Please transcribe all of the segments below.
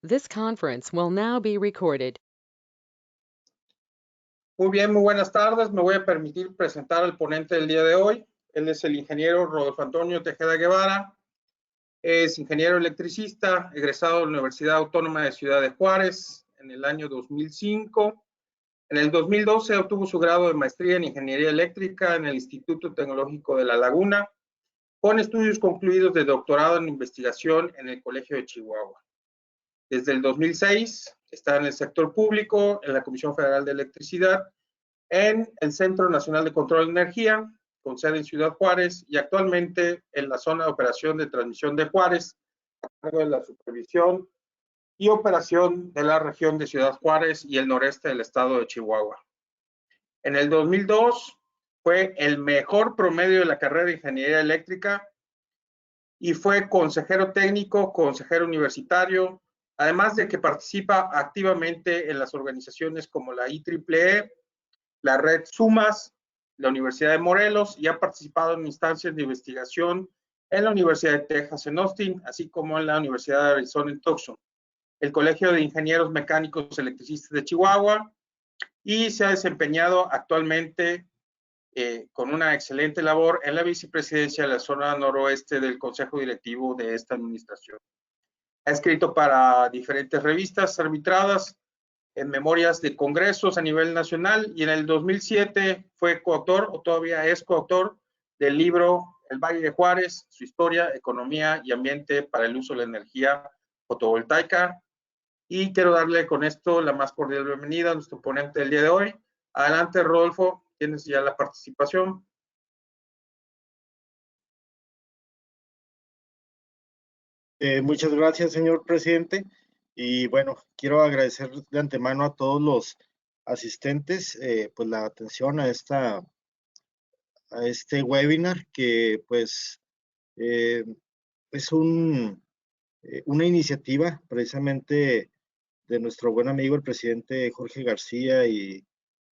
This conference will now be recorded. Muy bien, muy buenas tardes. Me voy a permitir presentar al ponente del día de hoy. Él es el ingeniero Rodolfo Antonio Tejeda Guevara. Es ingeniero electricista, egresado de la Universidad Autónoma de Ciudad de Juárez en el año 2005. En el 2012 obtuvo su grado de maestría en ingeniería eléctrica en el Instituto Tecnológico de La Laguna, con estudios concluidos de doctorado en investigación en el Colegio de Chihuahua. Desde el 2006 está en el sector público, en la Comisión Federal de Electricidad, en el Centro Nacional de Control de Energía, con sede en Ciudad Juárez, y actualmente en la zona de operación de transmisión de Juárez, a cargo de la supervisión y operación de la región de Ciudad Juárez y el noreste del estado de Chihuahua. En el 2002 fue el mejor promedio de la carrera de ingeniería eléctrica y fue consejero técnico, consejero universitario, además de que participa activamente en las organizaciones como la IEEE, la Red Sumas, la Universidad de Morelos, y ha participado en instancias de investigación en la Universidad de Texas en Austin, así como en la Universidad de Arizona en Tucson, el Colegio de Ingenieros Mecánicos Electricistas de Chihuahua, y se ha desempeñado actualmente con una excelente labor en la vicepresidencia de la zona noroeste del Consejo Directivo de esta administración. Ha escrito para diferentes revistas arbitradas en memorias de congresos a nivel nacional, y en el 2007 fue coautor, o todavía es coautor, del libro El Valle de Juárez, su historia, economía y ambiente para el uso de la energía fotovoltaica. Y quiero darle con esto la más cordial bienvenida a nuestro ponente del día de hoy. Adelante, Rodolfo, tienes ya la participación. Muchas gracias, señor presidente. Y bueno, quiero agradecer de antemano a todos los asistentes pues la atención a este webinar, que pues es una iniciativa precisamente de nuestro buen amigo el presidente Jorge García y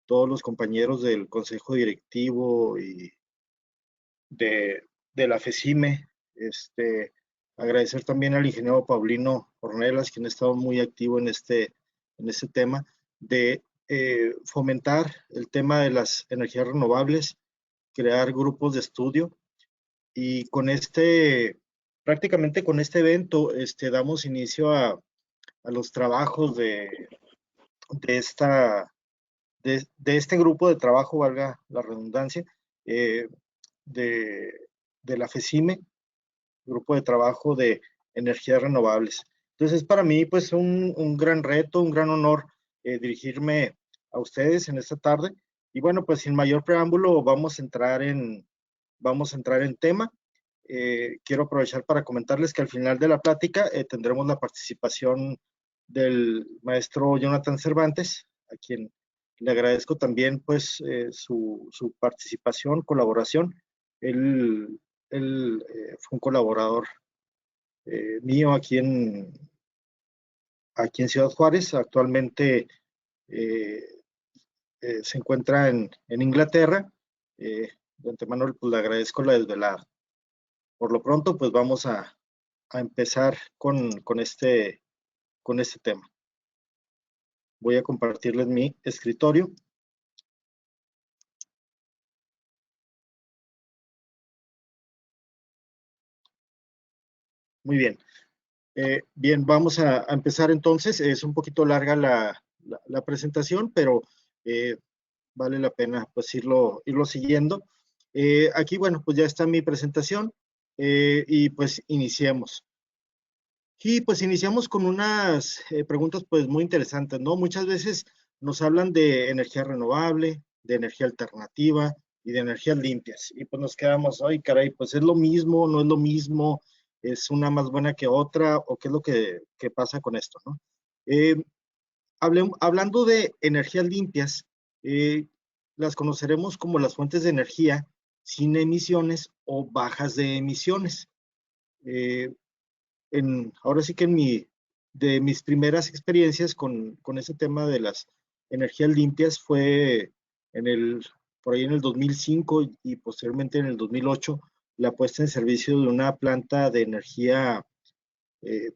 todos los compañeros del Consejo Directivo y de la FECIME. Agradecer también al ingeniero Paulino Ornelas, quien ha estado muy activo en este tema, de fomentar el tema de las energías renovables, crear grupos de estudio, y prácticamente con este evento damos inicio a los trabajos de este grupo de trabajo, valga la redundancia, de la FECIME, grupo de trabajo de energías renovables. Entonces, para mí, pues, un gran reto, un gran honor dirigirme a ustedes en esta tarde. Y bueno, pues, sin mayor preámbulo, vamos a entrar en tema. Quiero aprovechar para comentarles que al final de la plática tendremos la participación del maestro Jonathan Cervantes, a quien le agradezco también, pues, su participación, colaboración. Él fue un colaborador mío aquí en Ciudad Juárez. Actualmente se encuentra en Inglaterra. De antemano, pues, le agradezco la desvelada. Por lo pronto, pues vamos a empezar con este tema. Voy a compartirles mi escritorio. Muy bien. Bien, vamos a empezar entonces. Es un poquito larga la presentación, pero vale la pena pues irlo siguiendo. Aquí, bueno, pues ya está mi presentación, y pues iniciemos. Y pues iniciamos con unas preguntas pues muy interesantes, ¿no? Muchas veces nos hablan de energía renovable, de energía alternativa y de energías limpias. Y pues nos quedamos, ay caray, pues es lo mismo, no es lo mismo, es una más buena que otra, o qué es lo que pasa con esto, ¿no? Hablando de energías limpias, las conoceremos como las fuentes de energía sin emisiones o bajas de emisiones. Ahora sí que de mis primeras experiencias con ese tema de las energías limpias fue por ahí en el 2005, y posteriormente en el 2008, la puesta en servicio de una planta de energía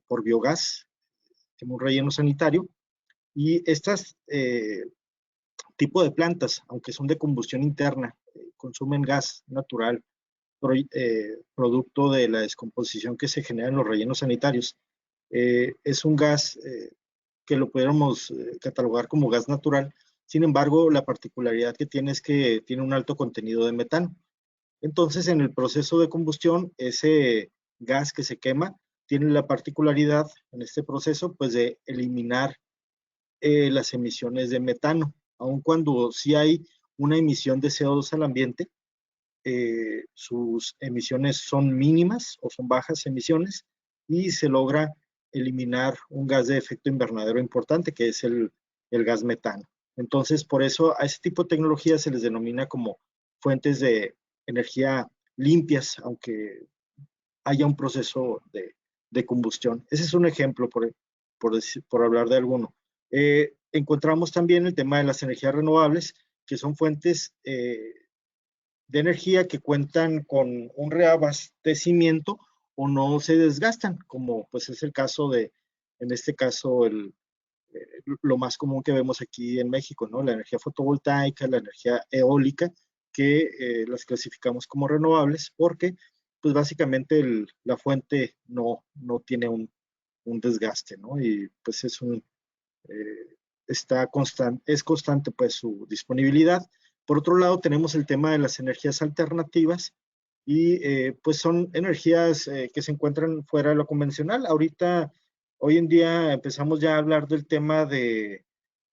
por biogás, un relleno sanitario. Y estas tipo de plantas, aunque son de combustión interna, consumen gas natural, producto de la descomposición que se genera en los rellenos sanitarios. Es un gas que lo pudiéramos catalogar como gas natural. Sin embargo, la particularidad que tiene es que tiene un alto contenido de metano. Entonces, en el proceso de combustión, ese gas que se quema tiene la particularidad en este proceso, pues, de eliminar las emisiones de metano, aun cuando sí hay una emisión de CO2 al ambiente, sus emisiones son mínimas o son bajas emisiones y se logra eliminar un gas de efecto invernadero importante que es el gas metano. Entonces, por eso a ese tipo de tecnología se les denomina como fuentes de energía limpias, aunque haya un proceso de combustión. Ese es un ejemplo, por hablar de alguno. Encontramos también el tema de las energías renovables, que son fuentes de energía que cuentan con un reabastecimiento o no se desgastan, como pues es el caso en este caso, lo más común que vemos aquí en México, ¿no? La energía fotovoltaica, la energía eólica, que las clasificamos como renovables porque pues básicamente la fuente no tiene un desgaste, ¿no? Y pues es constante pues su disponibilidad. Por otro lado, tenemos el tema de las energías alternativas y pues son energías que se encuentran fuera de lo convencional. Hoy en día empezamos ya a hablar del tema de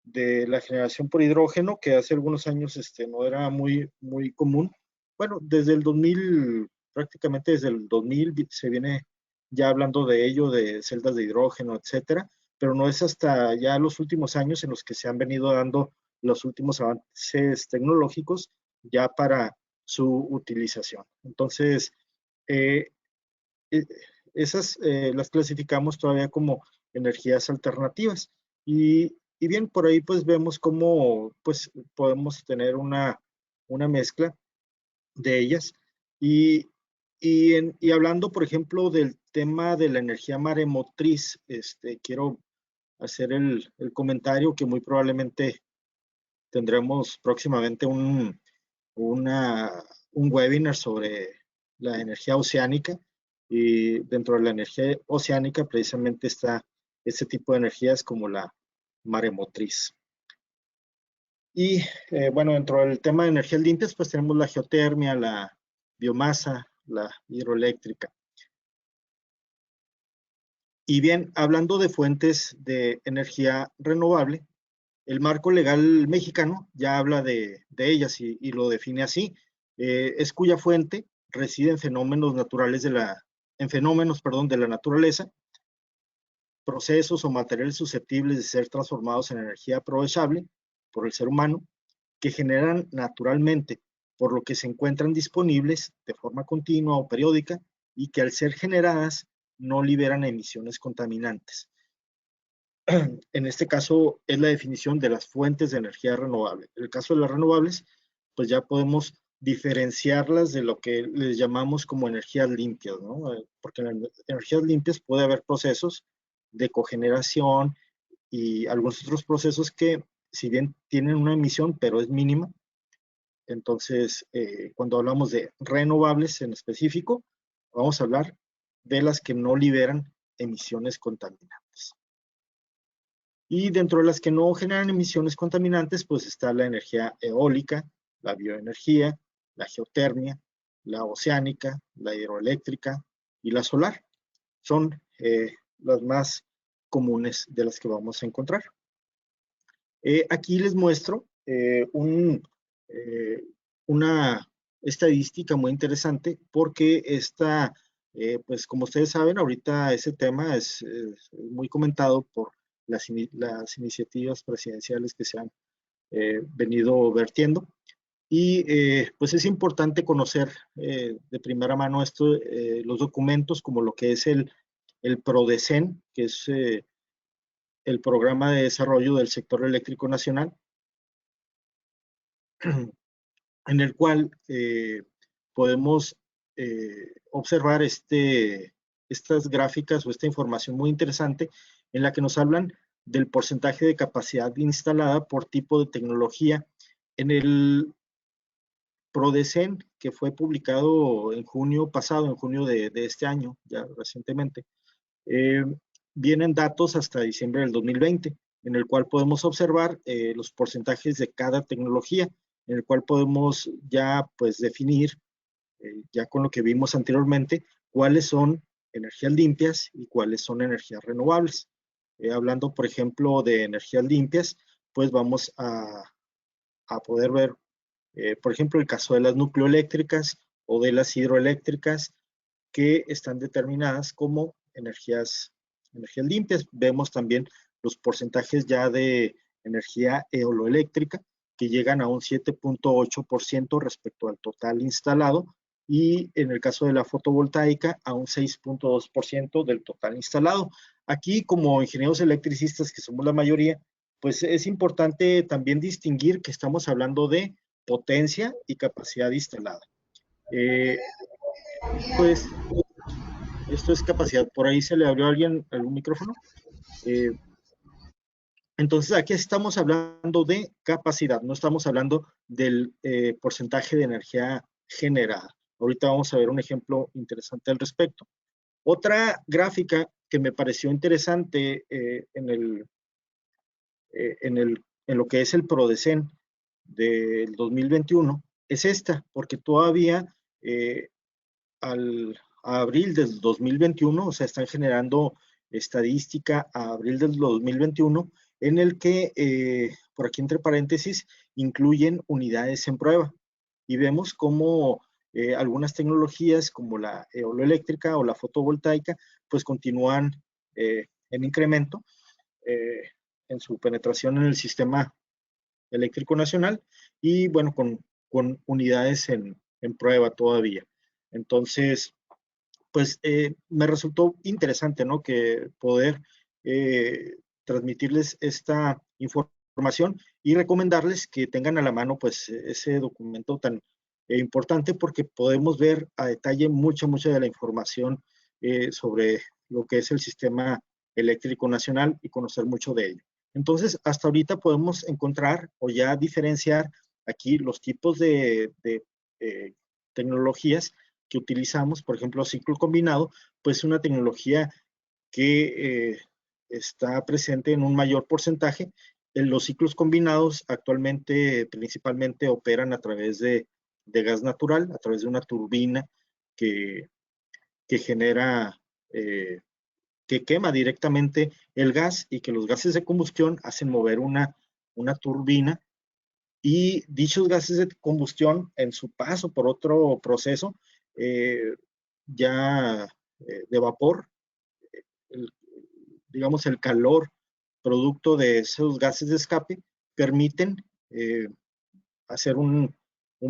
la generación por hidrógeno, que hace algunos años no era muy común. Bueno, desde el 2000, prácticamente desde el 2000 se viene ya hablando de ello, de celdas de hidrógeno, etcétera, pero no es hasta ya los últimos años en los que se han venido dando los últimos avances tecnológicos ya para su utilización. Entonces, eh, eh, esas las clasificamos todavía como energías alternativas. Y bien, por ahí pues vemos cómo pues podemos tener una mezcla de ellas. Y hablando, por ejemplo, del tema de la energía maremotriz, quiero hacer el comentario que muy probablemente tendremos próximamente un webinar sobre la energía oceánica, y dentro de la energía oceánica precisamente está este tipo de energías como la maremotriz. Y bueno, dentro del tema de energías limpias, pues tenemos la geotermia, la biomasa, la hidroeléctrica. Y bien, hablando de fuentes de energía renovable, el marco legal mexicano ya habla de ellas y lo define así. Es cuya fuente reside en fenómenos naturales de la naturaleza, procesos o materiales susceptibles de ser transformados en energía aprovechable por el ser humano, que generan naturalmente, por lo que se encuentran disponibles de forma continua o periódica y que al ser generadas no liberan emisiones contaminantes. En este caso es la definición de las fuentes de energía renovable. En el caso de las renovables, pues ya podemos diferenciarlas de lo que les llamamos como energías limpias, ¿no? Porque en las energías limpias puede haber procesos de cogeneración y algunos otros procesos que, si bien tienen una emisión, pero es mínima. Entonces, cuando hablamos de renovables en específico, vamos a hablar de las que no liberan emisiones contaminantes. Y dentro de las que no generan emisiones contaminantes, pues está la energía eólica, la bioenergía, la geotermia, la oceánica, la hidroeléctrica y la solar. Son las más comunes de las que vamos a encontrar. Aquí les muestro una estadística muy interesante porque pues como ustedes saben, ahorita ese tema es muy comentado por las iniciativas presidenciales que se han venido vertiendo. Y pues es importante conocer de primera mano los documentos como lo que es el PRODECEN, que es el Programa de Desarrollo del Sector Eléctrico Nacional, en el cual podemos observar estas gráficas o esta información muy interesante en la que nos hablan del porcentaje de capacidad instalada por tipo de tecnología. En el PRODECEN, que fue publicado en junio pasado, en junio de este año, ya recientemente, vienen datos hasta diciembre del 2020, en el cual podemos observar los porcentajes de cada tecnología, en el cual podemos ya pues definir, ya con lo que vimos anteriormente, cuáles son energías limpias y cuáles son energías renovables. Hablando, por ejemplo, de energías limpias, pues vamos a poder ver, por ejemplo, el caso de las nucleoeléctricas o de las hidroeléctricas, que están determinadas como energías limpias. Vemos también los porcentajes ya de energía eoloeléctrica, que llegan a un 7.8% respecto al total instalado, y en el caso de la fotovoltaica a un 6.2% del total instalado. Aquí, como ingenieros electricistas, que somos la mayoría, pues es importante también distinguir que estamos hablando de potencia y capacidad instalada. Esto es capacidad. Por ahí se le abrió a alguien algún micrófono. Entonces, aquí estamos hablando de capacidad, no estamos hablando del porcentaje de energía generada. Ahorita vamos a ver un ejemplo interesante al respecto. Otra gráfica que me pareció interesante en lo que es el PRODECEN del 2021 es esta, porque todavía a abril del 2021, o sea, están generando estadística a abril del 2021, en el que, por aquí entre paréntesis, incluyen unidades en prueba. Y vemos cómo algunas tecnologías como la eoloeléctrica o la fotovoltaica, pues continúan en incremento en su penetración en el sistema eléctrico nacional, y bueno, con unidades en prueba todavía. Entonces, pues me resultó interesante, ¿no? Que poder transmitirles esta información y recomendarles que tengan a la mano pues ese documento tan importante, porque podemos ver a detalle mucha de la información sobre lo que es el sistema eléctrico nacional y conocer mucho de ello. Entonces, hasta ahorita podemos encontrar o ya diferenciar aquí los tipos de tecnologías que utilizamos. Por ejemplo, ciclo combinado, pues una tecnología que está presente en un mayor porcentaje. Los ciclos combinados actualmente principalmente operan a través de gas natural, a través de una turbina que genera, que quema directamente el gas, y que los gases de combustión hacen mover una turbina, y dichos gases de combustión en su paso por otro proceso ya de vapor, digamos el calor producto de esos gases de escape permiten hacer un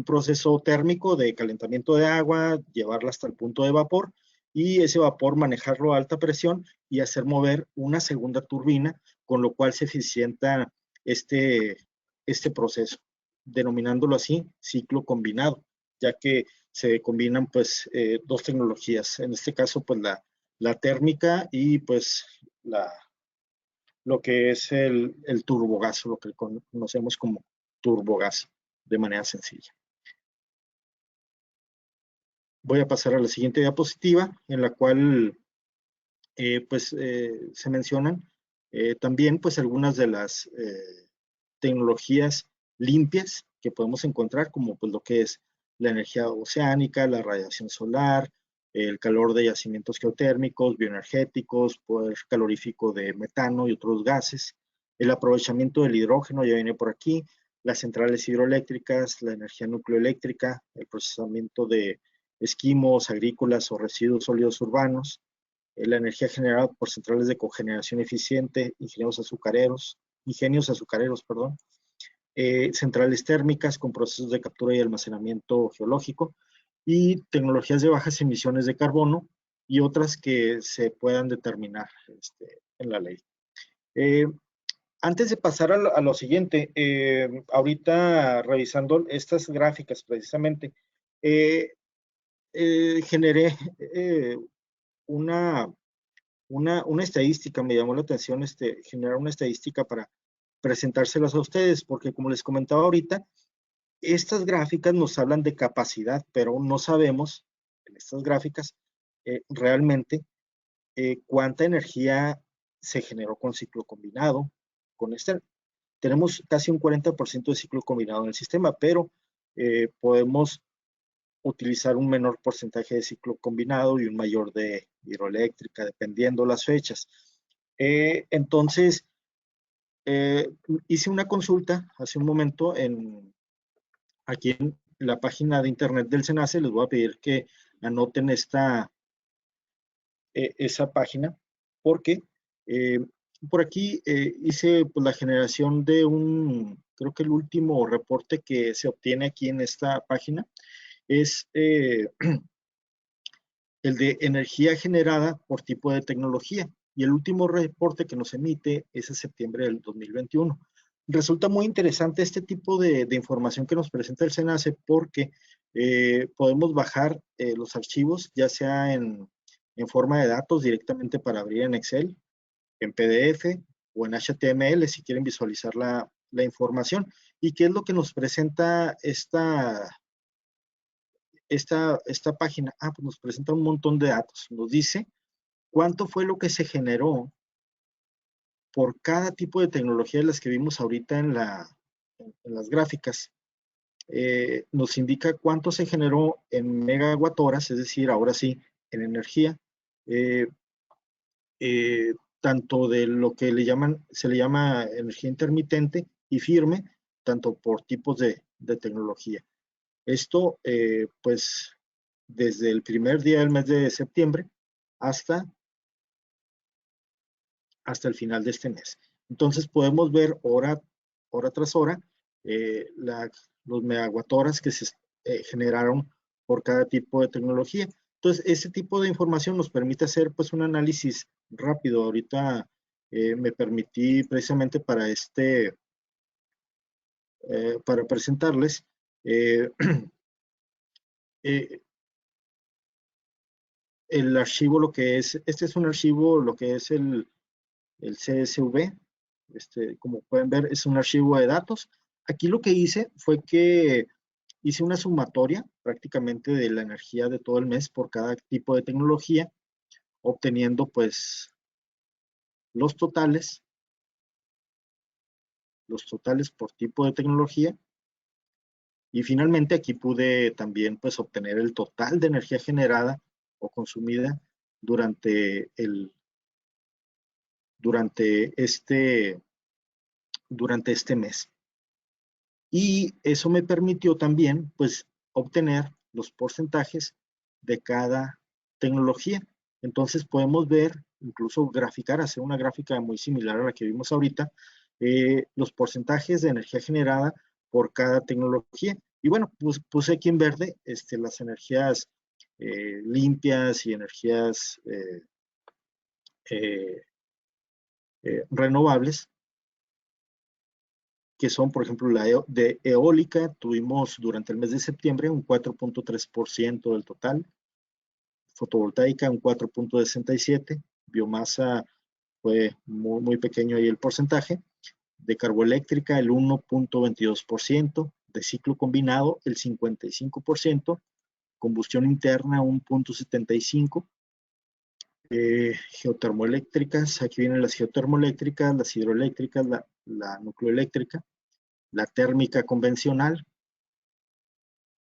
proceso térmico de calentamiento de agua, llevarla hasta el punto de vapor, y ese vapor manejarlo a alta presión y hacer mover una segunda turbina, con lo cual se eficienta este proceso, denominándolo así ciclo combinado, ya que se combinan pues dos tecnologías, en este caso pues la térmica y pues lo que es el turbogás, lo que conocemos como turbogás de manera sencilla. Voy a pasar a la siguiente diapositiva, en la cual se mencionan también pues algunas de las tecnologías limpias que podemos encontrar, como pues lo que es la energía oceánica, la radiación solar, el calor de yacimientos geotérmicos, bioenergéticos, poder calorífico de metano y otros gases, el aprovechamiento del hidrógeno, ya viene por aquí, las centrales hidroeléctricas, la energía nucleoeléctrica, el procesamiento de esquimos agrícolas o residuos sólidos urbanos, la energía generada por centrales de cogeneración eficiente, ingenios azucareros, perdón, centrales térmicas con procesos de captura y almacenamiento geológico, y tecnologías de bajas emisiones de carbono y otras que se puedan determinar en la ley. Antes de pasar a lo siguiente, ahorita revisando estas gráficas precisamente, generé una una estadística, me llamó la atención generar una estadística para presentárselas a ustedes, porque como les comentaba ahorita, estas gráficas nos hablan de capacidad, pero no sabemos en estas gráficas realmente cuánta energía se generó con ciclo combinado. Tenemos casi un 40% de ciclo combinado en el sistema, pero podemos utilizar un menor porcentaje de ciclo combinado y un mayor de hidroeléctrica, dependiendo las fechas. Entonces, hice una consulta hace un momento aquí en la página de internet del SENACE. Les voy a pedir que anoten esa página, porque por aquí hice pues, la generación de creo que el último reporte que se obtiene aquí en esta página es el de energía generada por tipo de tecnología. Y el último reporte que nos emite es en septiembre del 2021. Resulta muy interesante este tipo de información que nos presenta el SENACE, porque podemos bajar los archivos, ya sea en forma de datos directamente para abrir en Excel, en PDF o en HTML si quieren visualizar la información. ¿Y qué es lo que nos presenta esta página? Pues nos presenta un montón de datos. Nos dice cuánto fue lo que se generó por cada tipo de tecnología de las que vimos ahorita en las gráficas. Nos indica cuánto se generó en megawatt horas, es decir, ahora sí, en energía, tanto de lo que se le llama energía intermitente y firme, tanto por tipos de tecnología. Esto, pues, desde el primer día del mes de septiembre hasta el final de este mes. Entonces podemos ver hora tras hora los megawatt horas que se generaron por cada tipo de tecnología. Entonces, ese tipo de información nos permite hacer pues un análisis rápido. Ahorita me permití precisamente para presentarles el archivo, este es un archivo, lo que es el CSV. Como pueden ver, es un archivo de datos. Aquí lo que hice fue que hice una sumatoria prácticamente de la energía de todo el mes por cada tipo de tecnología, obteniendo pues los totales por tipo de tecnología. Y finalmente aquí pude también pues obtener el total de energía generada o consumida durante este mes. Y eso me permitió también pues obtener los porcentajes de cada tecnología. Entonces podemos ver, incluso graficar, hacer una gráfica muy similar a la que vimos ahorita, los porcentajes de energía generada por cada tecnología. Y bueno, pues puse aquí en verde las energías limpias y energías renovables, que son, por ejemplo, de eólica. Tuvimos durante el mes de septiembre un 4.3% del total, fotovoltaica un 4.67%, biomasa fue muy, muy pequeño ahí el porcentaje, de carboeléctrica el 1.22%, de ciclo combinado el 55%, combustión interna un 0.75%, geotermoeléctricas, aquí vienen las geotermoeléctricas, las hidroeléctricas, la nucleoeléctrica, la térmica convencional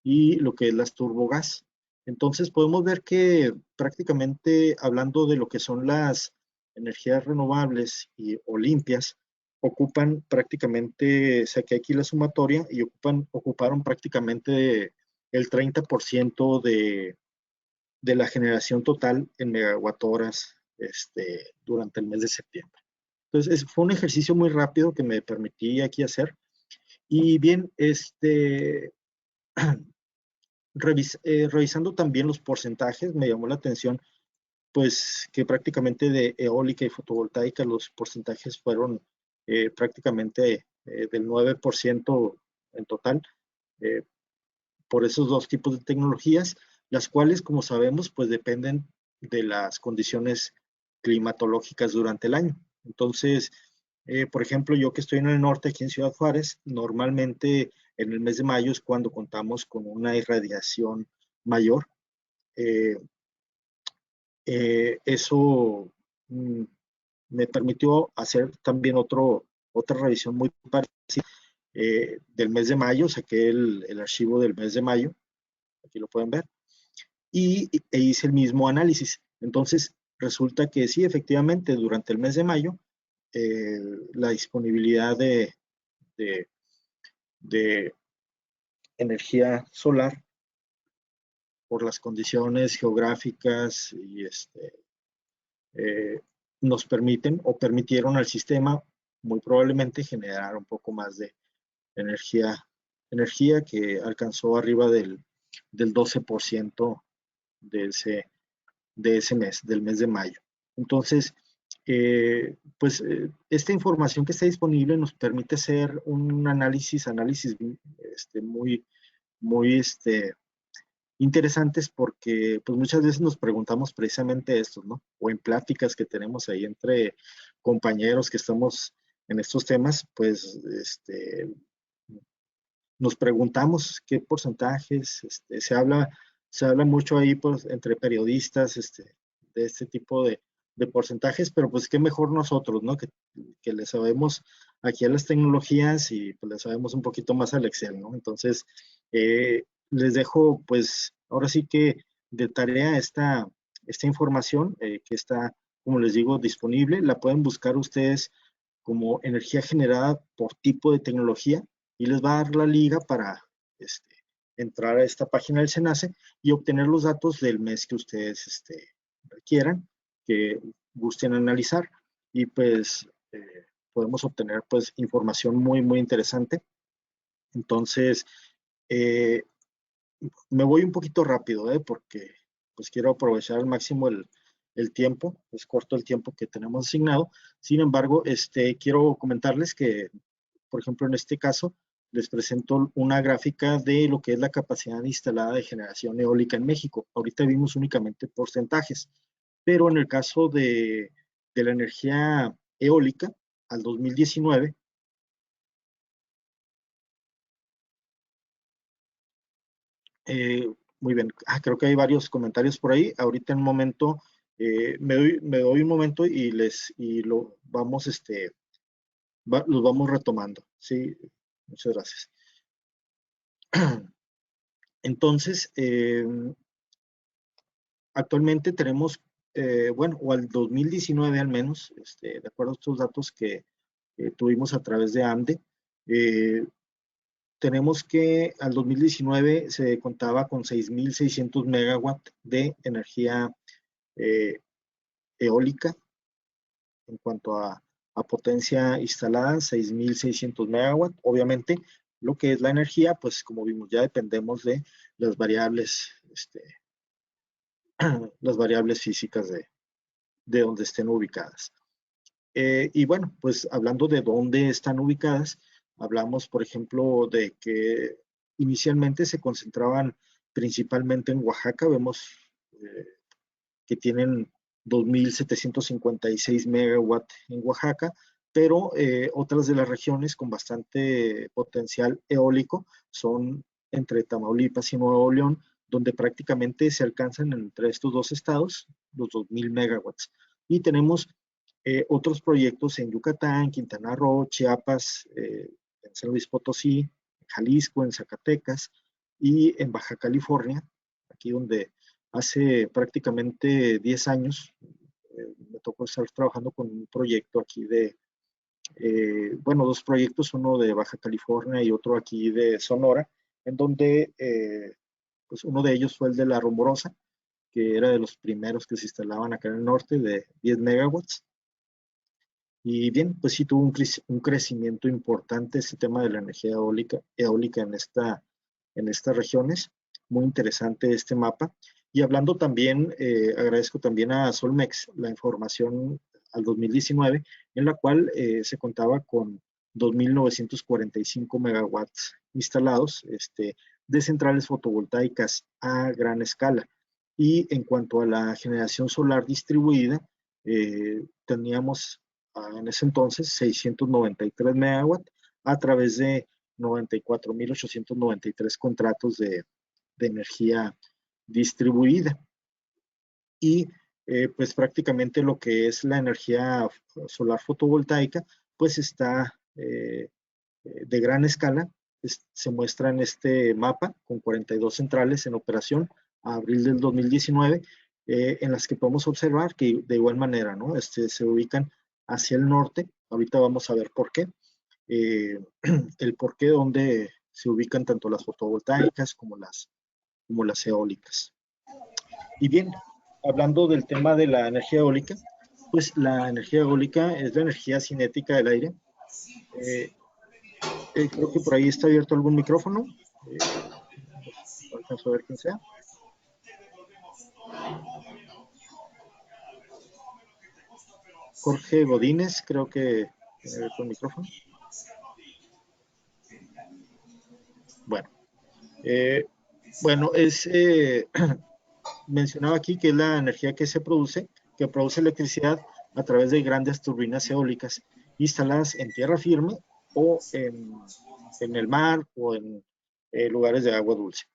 y lo que es las turbogás. Entonces podemos ver que prácticamente hablando de lo que son las energías renovables o limpias, ocupan prácticamente, saqué aquí la sumatoria y ocuparon prácticamente el 30% de la generación total en megawatt horas durante el mes de septiembre. Entonces fue un ejercicio muy rápido que me permití aquí hacer. Y bien, revisando también los porcentajes, me llamó la atención pues que prácticamente de eólica y fotovoltaica los porcentajes fueron prácticamente del 9% en total, por esos dos tipos de tecnologías, las cuales, como sabemos, pues dependen de las condiciones climatológicas durante el año. Entonces, por ejemplo, yo que estoy en el norte, aquí en Ciudad Juárez, normalmente en el mes de mayo es cuando contamos con una irradiación mayor. Eso me permitió hacer también otra revisión muy parecida del mes de mayo. Saqué el archivo del mes de mayo, aquí lo pueden ver, e hice el mismo análisis. Entonces, resulta que sí, efectivamente, durante el mes de mayo, la disponibilidad de energía solar por las condiciones geográficas y nos permiten o permitieron al sistema muy probablemente generar un poco más de energía que alcanzó arriba del 12% de ese mes, del mes de mayo. Entonces, esta información que está disponible nos permite hacer un análisis muy interesantes, porque pues muchas veces nos preguntamos precisamente esto, ¿no? O en pláticas que tenemos ahí entre compañeros que estamos en estos temas, pues nos preguntamos qué porcentajes, se habla mucho ahí pues entre periodistas de este tipo de porcentajes, pero pues qué mejor nosotros, ¿no? Que le sabemos aquí a las tecnologías y pues le sabemos un poquito más al Excel, ¿no? Entonces, les dejo pues ahora sí que de tarea esta información que está, como les digo, disponible. La pueden buscar ustedes como energía generada por tipo de tecnología y les va a dar la liga para entrar a esta página del SENACE y obtener los datos del mes que ustedes requieran, que gusten analizar, y pues podemos obtener pues información muy, muy interesante. Entonces, me voy un poquito rápido, porque pues quiero aprovechar al máximo el tiempo, es corto el tiempo que tenemos asignado. Sin embargo, quiero comentarles que, por ejemplo, en este caso, les presento una gráfica de lo que es la capacidad instalada de generación eólica en México. Ahorita vimos únicamente porcentajes, pero en el caso de la energía eólica, al 2019, muy bien, creo que hay varios comentarios por ahí. Ahorita en un momento, me doy un momento y lo vamos, los vamos retomando. Sí, muchas gracias. Entonces, actualmente tenemos, bueno, o al 2019 al menos, de acuerdo a estos datos que tuvimos a través de ANDE, tenemos que al 2019 se contaba con 6.600 megawatts de energía eólica. En cuanto a potencia instalada, 6.600 megawatts. Obviamente, lo que es la energía, pues como vimos, ya dependemos de las variables, las variables físicas de donde estén ubicadas. Y bueno, pues hablando de dónde están ubicadas, hablamos, por ejemplo, de que inicialmente se concentraban principalmente en Oaxaca. Vemos que tienen 2.756 megawatts en Oaxaca, pero otras de las regiones con bastante potencial eólico son entre Tamaulipas y Nuevo León, donde prácticamente se alcanzan entre estos dos estados los 2.000 megawatts. Y tenemos otros proyectos en Yucatán, Quintana Roo, Chiapas, en San Luis Potosí, en Jalisco, en Zacatecas y en Baja California, aquí donde hace prácticamente 10 años me tocó estar trabajando con un proyecto aquí bueno, dos proyectos, uno de Baja California y otro aquí de Sonora, en donde pues uno de ellos fue el de La Rumorosa, que era de los primeros que se instalaban acá en el norte, de 10 megawatts. Y bien, pues sí tuvo un crecimiento importante este tema de la energía eólica en estas regiones. Muy interesante este mapa. Y hablando también, agradezco también a Solmex la información al 2019, en la cual se contaba con 2.945 megawatts instalados de centrales fotovoltaicas a gran escala. Y en cuanto a la generación solar distribuida, teníamos en ese entonces 693 megawatts a través de 94.893 contratos de energía distribuida. Y pues prácticamente lo que es la energía solar fotovoltaica, pues está de gran escala. Se muestra en este mapa con 42 centrales en operación a abril del 2019, en las que podemos observar que de igual manera, ¿no? Se ubican hacia el norte. Ahorita vamos a ver por qué. El por qué donde se ubican tanto las fotovoltaicas como las eólicas. Y bien, hablando del tema de la energía eólica, pues la energía eólica es la energía cinética del aire. Creo que por ahí está abierto algún micrófono. No alcanzo a ver quién sea. Jorge Godínez, creo que tiene abierto el micrófono. Bueno, mencionaba aquí que es la energía que produce electricidad a través de grandes turbinas eólicas instaladas en tierra firme o en el mar o en lugares de agua dulce.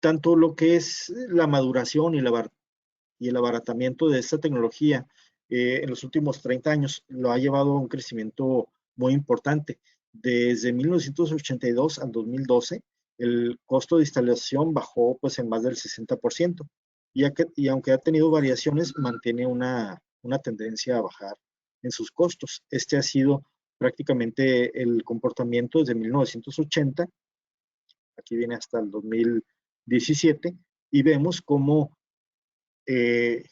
Tanto lo que es la maduración y el abaratamiento de esta tecnología en los últimos 30 años lo ha llevado a un crecimiento muy importante. Desde 1982 al 2012, el costo de instalación bajó pues en más del 60%, y aunque ha tenido variaciones, mantiene una tendencia a bajar en sus costos. Este ha sido prácticamente el comportamiento desde 1980, aquí viene hasta el 2017, y vemos cómo el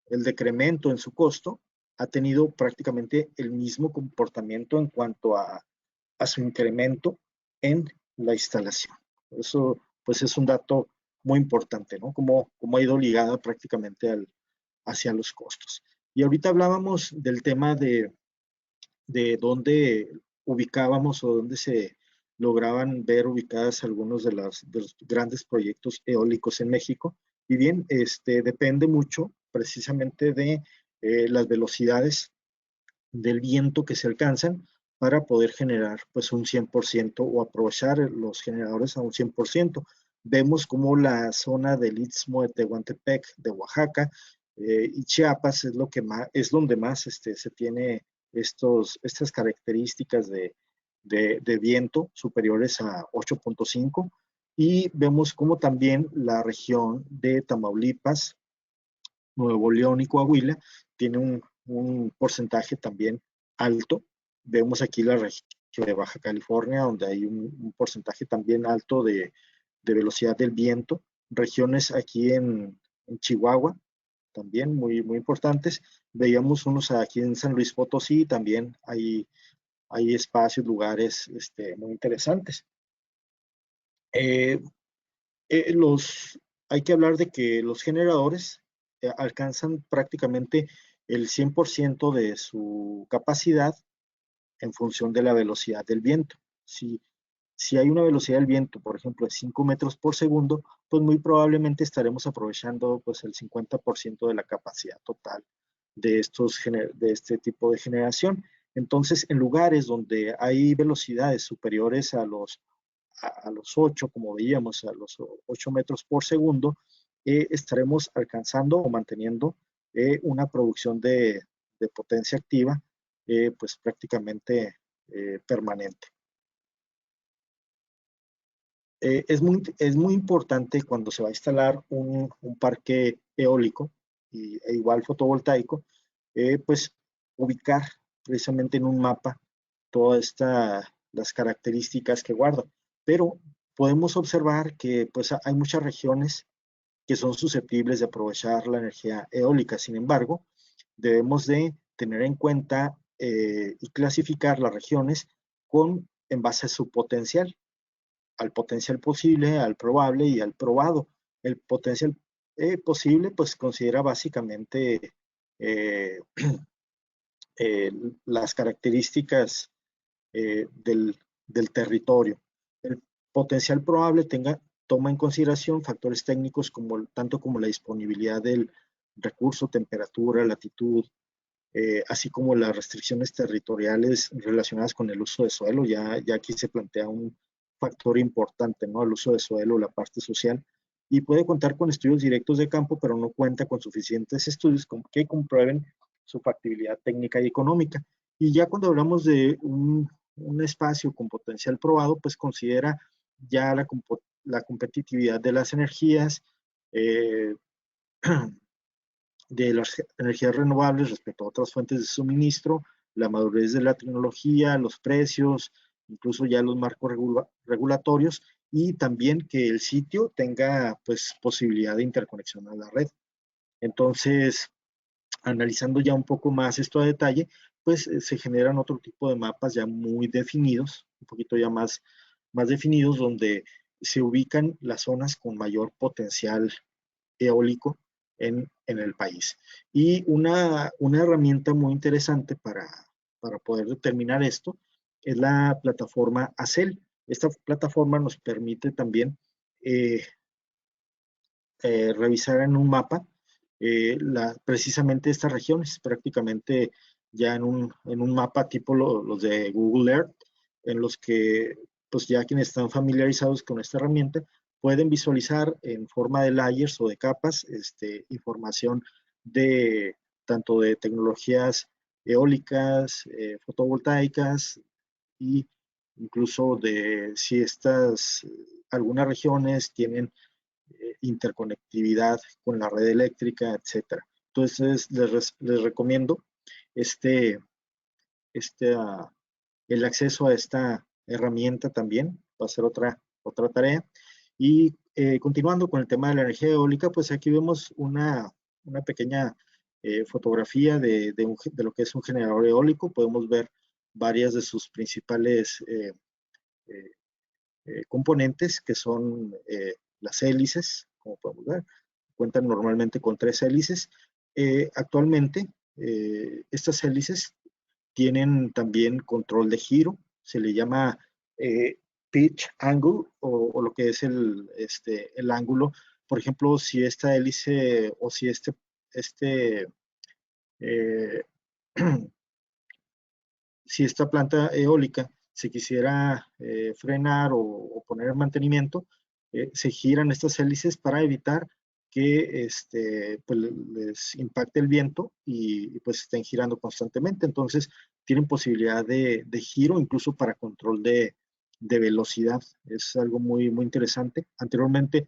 decremento en su costo ha tenido prácticamente el mismo comportamiento en cuanto a su incremento en la instalación. Eso pues es un dato muy importante, ¿no? Cómo ha ido ligada prácticamente hacia los costos. Y ahorita hablábamos del tema de dónde ubicábamos o dónde se lograban ver ubicadas algunos de los grandes proyectos eólicos en México. Y bien, depende mucho precisamente de las velocidades del viento que se alcanzan para poder generar pues un 100% o aprovechar los generadores a un 100%. Vemos como la zona del Istmo de Tehuantepec, de Oaxaca y Chiapas es donde más se tiene estas características de viento superiores a 8.5, y vemos como también la región de Tamaulipas, Nuevo León y Coahuila tiene un porcentaje también alto. Vemos aquí la región de Baja California, donde hay un porcentaje también alto de velocidad del viento. Regiones aquí en Chihuahua, también muy, muy importantes. Veíamos unos aquí en San Luis Potosí, también hay espacios, lugares muy interesantes. Hay que hablar de que los generadores alcanzan prácticamente el 100% de su capacidad en función de la velocidad del viento. Si hay una velocidad del viento, por ejemplo, de 5 metros por segundo, pues muy probablemente estaremos aprovechando pues el 50% de la capacidad total de este tipo de generación. Entonces, en lugares donde hay velocidades superiores a los 8, como veíamos, a los 8 metros por segundo, estaremos alcanzando o manteniendo una producción de potencia activa pues prácticamente permanente. Es muy importante cuando se va a instalar un parque eólico e igual fotovoltaico, pues ubicar precisamente en un mapa todas las características que guarda. Pero podemos observar que pues hay muchas regiones que son susceptibles de aprovechar la energía eólica. Sin embargo, debemos de tener en cuenta y clasificar las regiones en base a su potencial, al potencial posible, al probable y al probado. El potencial posible pues considera básicamente las características del territorio. El potencial probable toma en consideración factores técnicos tanto como la disponibilidad del recurso, temperatura, latitud, así como las restricciones territoriales relacionadas con el uso de suelo. Ya aquí se plantea un factor importante, ¿no? El uso de suelo, la parte social, y puede contar con estudios directos de campo, pero no cuenta con suficientes estudios que comprueben su factibilidad técnica y económica. Y ya cuando hablamos de un espacio con potencial probado, pues considera ya la competitividad de las energías, de las energías renovables respecto a otras fuentes de suministro, la madurez de la tecnología, los precios, incluso ya los marcos regulatorios, y también que el sitio tenga pues posibilidad de interconexión a la red. Entonces, analizando ya un poco más esto a detalle, pues se generan otro tipo de mapas ya muy definidos, un poquito ya más definidos, donde se ubican las zonas con mayor potencial eólico en el país. Y una herramienta muy interesante para poder determinar esto es la plataforma ACEL. Esta plataforma nos permite también revisar en un mapa precisamente estas regiones, prácticamente ya en un mapa tipo los de Google Earth, en los que pues ya quienes están familiarizados con esta herramienta pueden visualizar en forma de layers o de capas información de tanto de tecnologías eólicas, fotovoltaicas, y incluso de si algunas regiones tienen interconectividad con la red eléctrica, etcétera. Entonces, les recomiendo este, el acceso a esta herramienta también, va a ser otra tarea. Y continuando con el tema de la energía eólica, pues aquí vemos una pequeña fotografía de lo que es un generador eólico. Podemos ver varias de sus principales componentes, que son las hélices, como podemos ver. Cuentan normalmente con 3 hélices. Actualmente, estas hélices tienen también control de giro, se le llama pitch angle, o lo que es el ángulo. Por ejemplo, si esta hélice o si si esta planta eólica se quisiera frenar o poner en mantenimiento, se giran estas hélices para evitar que pues les impacte el viento y pues estén girando constantemente. Entonces tienen posibilidad de giro incluso para control de velocidad. Es algo muy interesante. Anteriormente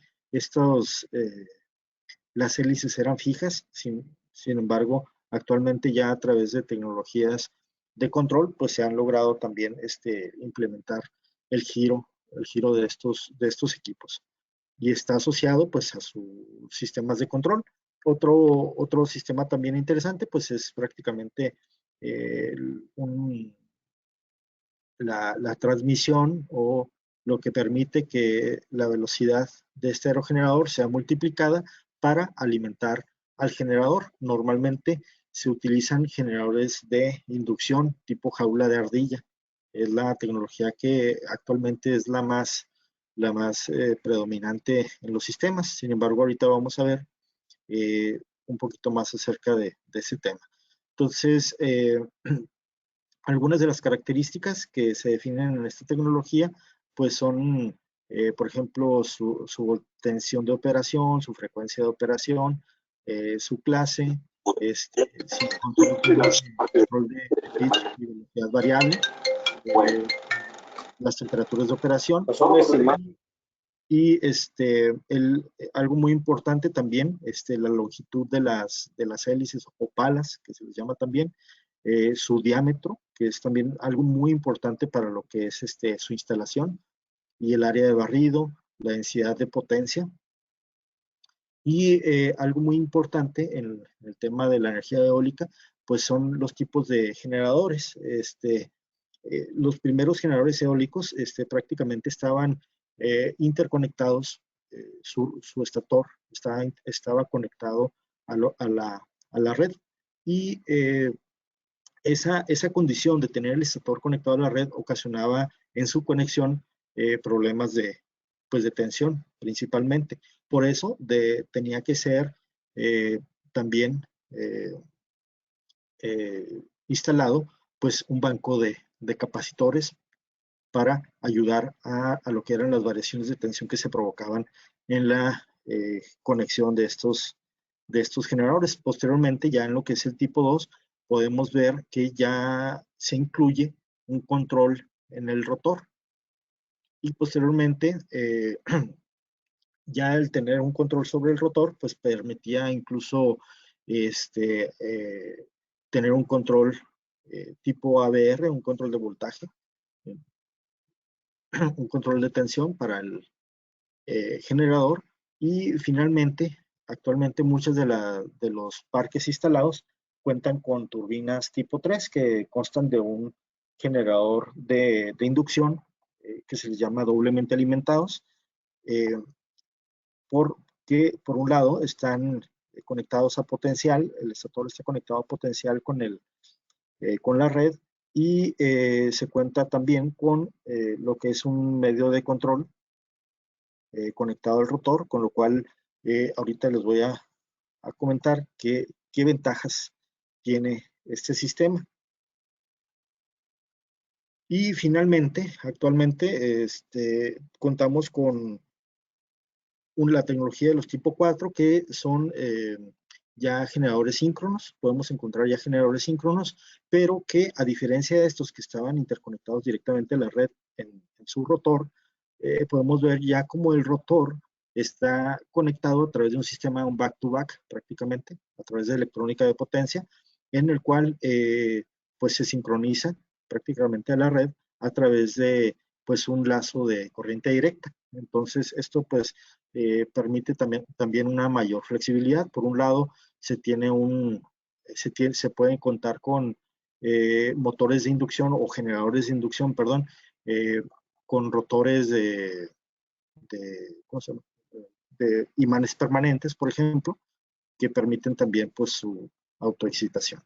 las hélices eran fijas, sin embargo actualmente ya a través de tecnologías de control pues se han logrado también implementar el giro de estos equipos, y está asociado pues a sus sistemas de control. Otro sistema también interesante pues es prácticamente eh, la transmisión, o lo que permite que la velocidad de este aerogenerador sea multiplicada para alimentar al generador. Normalmente se utilizan generadores de inducción tipo jaula de ardilla. Es la tecnología que actualmente es la más predominante en los sistemas. Sin embargo, ahorita vamos a ver un poquito más acerca de ese tema. Entonces, algunas de las características que se definen en esta tecnología pues son, por ejemplo, su tensión de operación, su frecuencia de operación, su clase, control de pitch y velocidad variable, las temperaturas de operación, y algo muy importante también, la longitud de las hélices o palas, que se les llama también, su diámetro, que es también algo muy importante para lo que es su instalación, y el área de barrido, la densidad de potencia. Y algo muy importante en el tema de la energía eólica, pues son los tipos de generadores. Los primeros generadores eólicos prácticamente estaban interconectados, su estator estaba conectado a la red, y esa condición de tener el estator conectado a la red ocasionaba en su conexión problemas de tensión principalmente. Por eso tenía que ser también instalado pues un banco de capacitores para ayudar a lo que eran las variaciones de tensión que se provocaban en la conexión de estos generadores. Posteriormente, ya en lo que es el tipo 2, podemos ver que ya se incluye un control en el rotor. Y posteriormente, ya el tener un control sobre el rotor, pues permitía incluso tener un control tipo ABR, un control de voltaje, un control de tensión para el generador. Y finalmente, actualmente muchos de los parques instalados cuentan con turbinas tipo 3 que constan de un generador de inducción que se les llama doblemente alimentados, porque por un lado están conectados a potencial, el estator está conectado a potencial con la red, y se cuenta también con lo que es un medio de control conectado al rotor, con lo cual ahorita les voy a comentar qué ventajas tiene este sistema. Y finalmente, actualmente contamos con la tecnología de los tipo 4, que son ya generadores síncronos. Podemos encontrar ya generadores síncronos, pero que a diferencia de estos que estaban interconectados directamente a la red en su rotor, podemos ver ya como el rotor está conectado a través de un sistema, un back-to-back prácticamente, a través de electrónica de potencia, en el cual pues se sincroniza prácticamente a la red a través de pues un lazo de corriente directa. Entonces esto pues permite también una mayor flexibilidad. Por un lado, se pueden contar con motores de inducción o generadores de inducción, perdón, con rotores ¿cómo se llama? De imanes permanentes, por ejemplo, que permiten también pues su autoexcitación.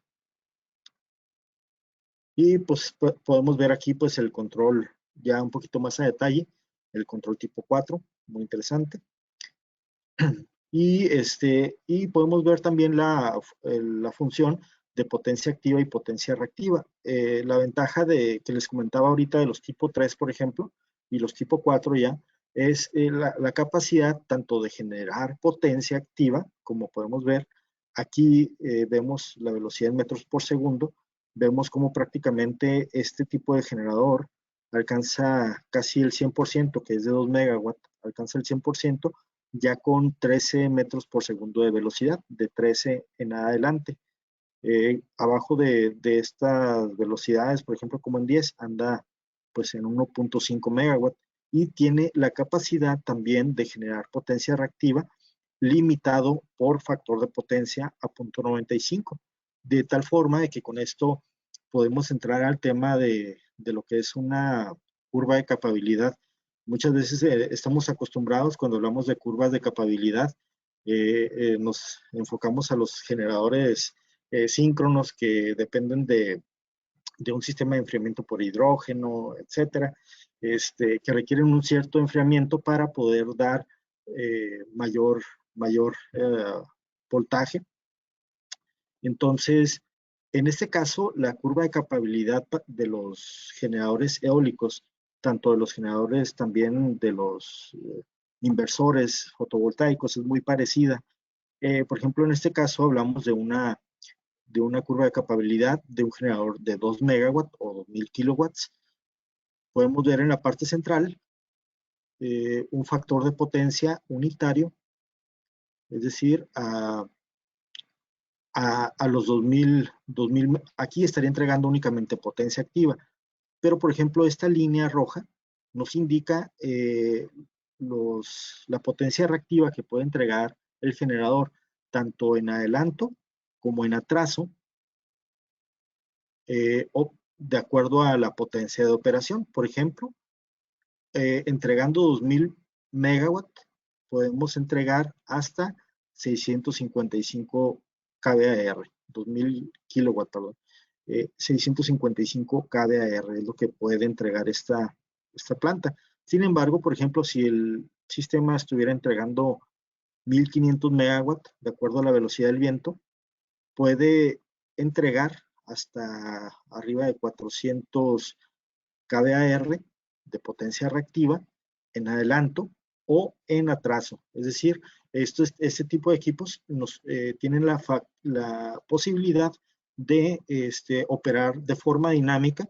Y pues podemos ver aquí pues el control ya un poquito más a detalle, el control tipo 4, muy interesante. Y podemos ver también la función de potencia activa y potencia reactiva. La ventaja que les comentaba ahorita de los tipo 3, por ejemplo, y los tipo 4 ya, es la capacidad tanto de generar potencia activa, como podemos ver. Aquí vemos la velocidad en metros por segundo. Vemos cómo prácticamente este tipo de generador alcanza casi el 100%, que es de 2 megawatts, alcanza el 100%, ya con 13 metros por segundo de velocidad, de 13 en adelante. Abajo de estas velocidades, por ejemplo, como en 10, anda pues en 1.5 megawatt, y tiene la capacidad también de generar potencia reactiva limitado por factor de potencia a 0.95, de tal forma de que con esto podemos entrar al tema de lo que es una curva de capabilidad. Muchas veces estamos acostumbrados cuando hablamos de curvas de capabilidad, nos enfocamos a los generadores síncronos que dependen de un sistema de enfriamiento por hidrógeno, etcétera, que requieren un cierto enfriamiento para poder dar mayor voltaje. Entonces, en este caso, la curva de capabilidad de los generadores eólicos, tanto de los generadores también de los inversores fotovoltaicos, es muy parecida. Por ejemplo, en este caso hablamos de una curva de capabilidad de un generador de 2 megawatts o 2000 kilowatts. Podemos ver en la parte central un factor de potencia unitario, es decir, a los 2000, aquí estaría entregando únicamente potencia activa. Pero, por ejemplo, esta línea roja nos indica la potencia reactiva que puede entregar el generador, tanto en adelanto como en atraso, o de acuerdo a la potencia de operación. Por ejemplo, entregando 2000 megawatts, podemos entregar hasta 655 kVAR, 2000 kilowatts, perdón. 655 kVAR es lo que puede entregar esta planta. Sin embargo, por ejemplo, si el sistema estuviera entregando 1500 megawatts, de acuerdo a la velocidad del viento, puede entregar hasta arriba de 400 kVAR de potencia reactiva en adelanto o en atraso. Es decir, este tipo de equipos tienen la posibilidad de operar de forma dinámica,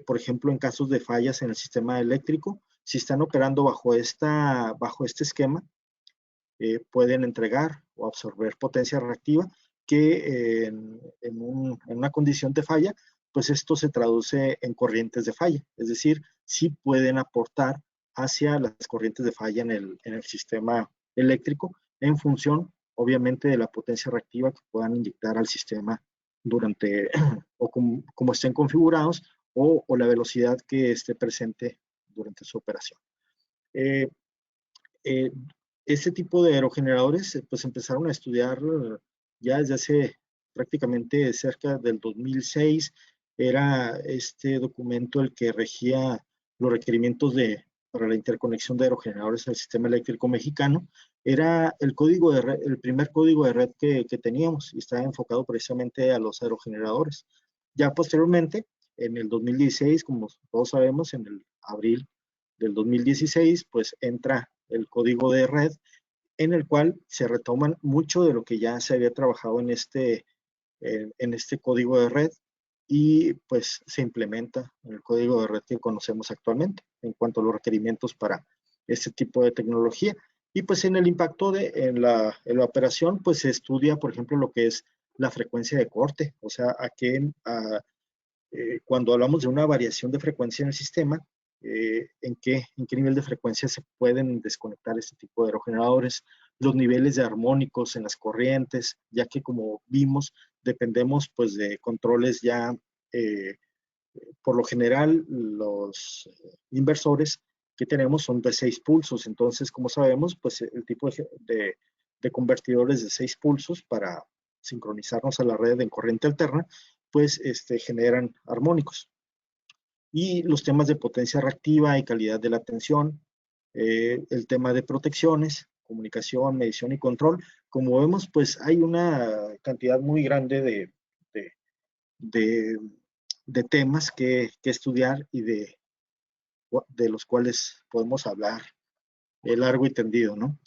por ejemplo, en casos de fallas en el sistema eléctrico. Si están operando bajo este esquema, pueden entregar o absorber potencia reactiva que en una condición de falla, pues esto se traduce en corrientes de falla. Es decir, sí pueden aportar hacia las corrientes de falla en el sistema eléctrico en función, obviamente, de la potencia reactiva que puedan inyectar al sistema durante o como estén configurados o la velocidad que esté presente durante su operación. Este tipo de aerogeneradores pues empezaron a estudiar ya desde hace prácticamente cerca del 2006. Era este documento el que regía los requerimientos para la interconexión de aerogeneradores al sistema eléctrico mexicano. Era el primer código de red que teníamos y estaba enfocado precisamente a los aerogeneradores. Ya posteriormente, en el 2016, como todos sabemos, en el abril del 2016, pues entra el código de red, en el cual se retoman mucho de lo que ya se había trabajado en este código de red y pues se implementa en el código de red que conocemos actualmente en cuanto a los requerimientos para este tipo de tecnología. Y pues en el impacto en la operación, pues se estudia, por ejemplo, lo que es la frecuencia de corte, o sea, cuando hablamos de una variación de frecuencia en el sistema, en qué nivel de frecuencia se pueden desconectar este tipo de aerogeneradores, los niveles de armónicos en las corrientes, ya que como vimos, dependemos pues de controles ya, por lo general, los inversores que tenemos son de 6 pulsos, entonces como sabemos, pues el tipo de convertidores de 6 pulsos para sincronizarnos a la red en corriente alterna, pues generan armónicos. Y los temas de potencia reactiva y calidad de la tensión, el tema de protecciones, comunicación, medición y control. Como vemos, pues hay una cantidad muy grande de temas que estudiar y de los cuales podemos hablar largo y tendido, ¿no?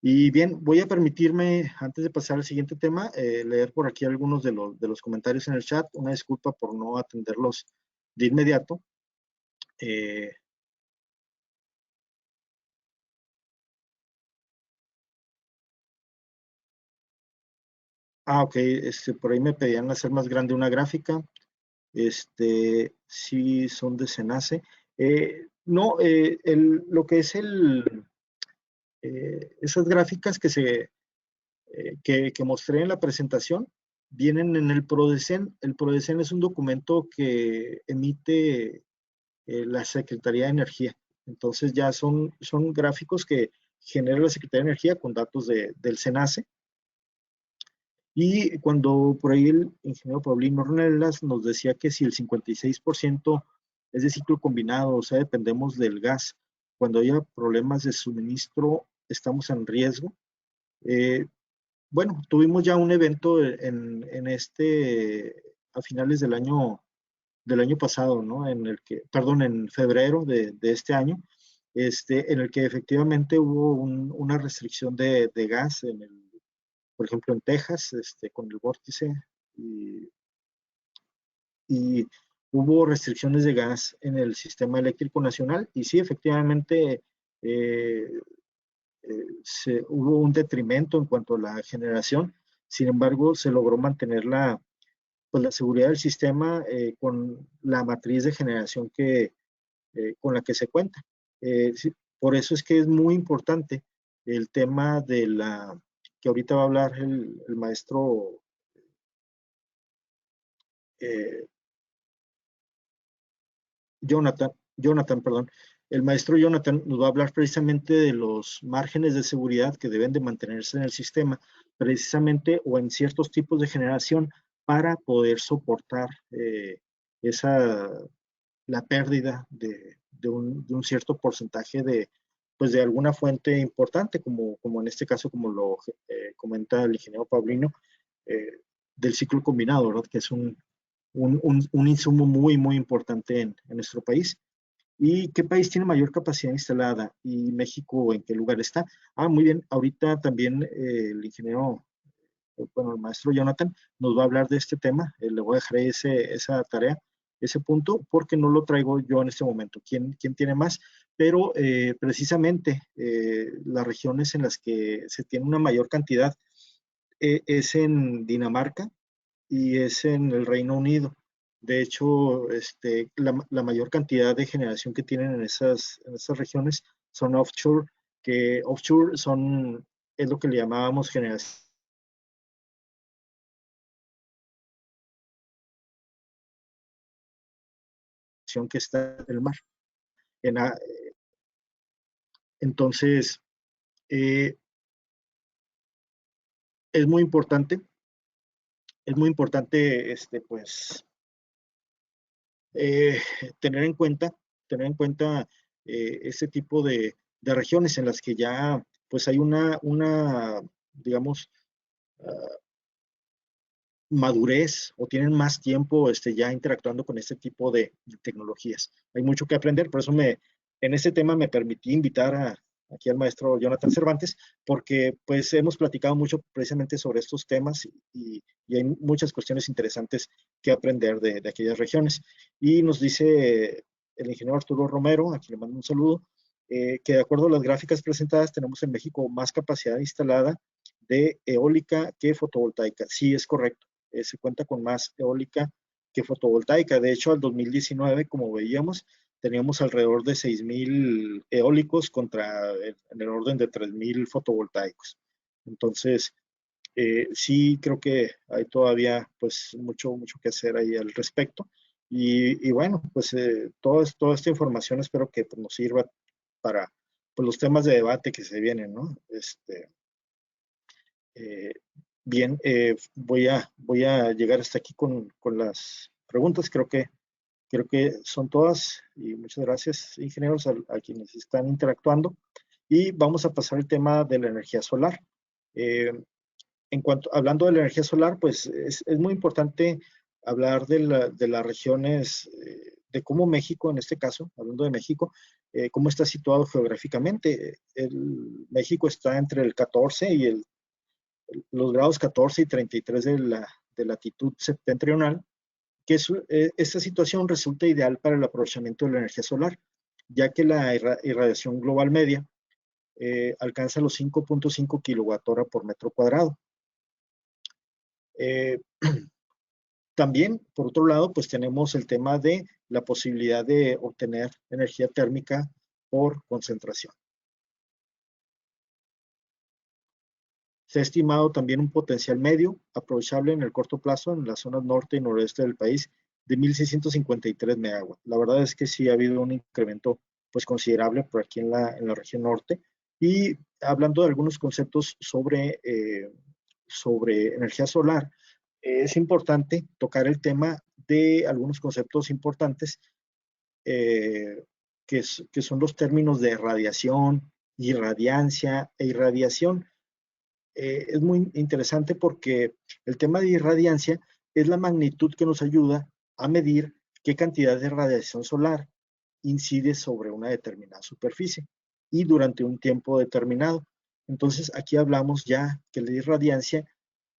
Y bien, voy a permitirme, antes de pasar al siguiente tema, leer por aquí algunos de los comentarios en el chat. Una disculpa por no atenderlos de inmediato. Ok, por ahí me pedían hacer más grande una gráfica. Sí son de Cenace. No, lo que es esas gráficas que mostré en la presentación vienen en el PRODECEN. El PRODECEN es un documento que emite la Secretaría de Energía. Entonces ya son gráficos que genera la Secretaría de Energía con datos del SENACE. Y cuando por ahí el ingeniero Paulino Ornelas nos decía que si el 56% es de ciclo combinado, o sea, dependemos del gas, cuando haya problemas de suministro, estamos en riesgo. Bueno, tuvimos ya un evento a finales del año pasado, ¿no? En febrero de este año, en el que efectivamente hubo una restricción de gas por ejemplo, en Texas, con el vórtice, y hubo restricciones de gas en el sistema eléctrico nacional, y sí, efectivamente, hubo un detrimento en cuanto a la generación. Sin embargo, se logró mantener pues, la seguridad del sistema con la matriz de generación con la que se cuenta. Sí, por eso es que es muy importante el tema que ahorita va a hablar el maestro Jonathan, perdón. El maestro Jonathan nos va a hablar precisamente de los márgenes de seguridad que deben de mantenerse en el sistema, precisamente o en ciertos tipos de generación para poder soportar la pérdida de un cierto porcentaje pues de alguna fuente importante, como en este caso, como lo comenta el ingeniero Paulino, del ciclo combinado, ¿verdad? Que es un insumo muy, muy importante en nuestro país. ¿Y qué país tiene mayor capacidad instalada? ¿Y México en qué lugar está? Muy bien, ahorita también el ingeniero, bueno, el maestro Jonathan nos va a hablar de este tema. Le voy a dejar esa tarea, ese punto, porque no lo traigo yo en este momento. ¿Quién tiene más? Pero precisamente las regiones en las que se tiene una mayor cantidad es en Dinamarca y es en el Reino Unido. De hecho, la mayor cantidad de generación que tienen en esas regiones son offshore, que offshore es lo que le llamábamos generación que está en el mar. Entonces, eh, es muy importante, pues, eh, tener en cuenta este tipo de regiones en las que ya pues hay digamos, madurez o tienen más tiempo ya interactuando con este tipo de tecnologías. Hay mucho que aprender, por eso en este tema me permití invitar aquí al maestro Jonathan Cervantes, porque pues hemos platicado mucho precisamente sobre estos temas y hay muchas cuestiones interesantes que aprender de aquellas regiones. Y nos dice el ingeniero Arturo Romero, a quien le mando un saludo, que de acuerdo a las gráficas presentadas tenemos en México más capacidad instalada de eólica que fotovoltaica. Sí, es correcto. Se cuenta con más eólica que fotovoltaica. De hecho, al 2019, como veíamos, teníamos alrededor de 6,000 eólicos contra en el orden de 3,000 fotovoltaicos. Entonces, sí creo que hay todavía pues mucho que hacer ahí al respecto. Y bueno, pues toda esta información espero que pues, nos sirva para pues, los temas de debate que se vienen, ¿no? Eh, Bien, voy a llegar hasta aquí con las preguntas. Creo que son todas y muchas gracias, ingenieros, a quienes están interactuando. Y vamos a pasar al tema de la energía solar. Hablando de la energía solar, pues es muy importante hablar de las regiones, de cómo México, en este caso, hablando de México, cómo está situado geográficamente. México está entre el 14 y los grados 14 y 33 de latitud septentrional, que esta situación resulta ideal para el aprovechamiento de la energía solar, ya que la irradiación global media alcanza los 5.5 kWh por metro cuadrado. También, por otro lado, pues tenemos el tema de la posibilidad de obtener energía térmica por concentración. Se ha estimado también un potencial medio aprovechable en el corto plazo en las zonas norte y noroeste del país de 1,653 megawatts. La verdad es que sí ha habido un incremento pues considerable por aquí en la región norte. Y hablando de algunos conceptos sobre energía solar, es importante tocar el tema de algunos conceptos importantes que son los términos de radiación, irradiancia e irradiación. Es muy interesante porque el tema de irradiancia es la magnitud que nos ayuda a medir qué cantidad de radiación solar incide sobre una determinada superficie y durante un tiempo determinado. Entonces, aquí hablamos ya que la irradiancia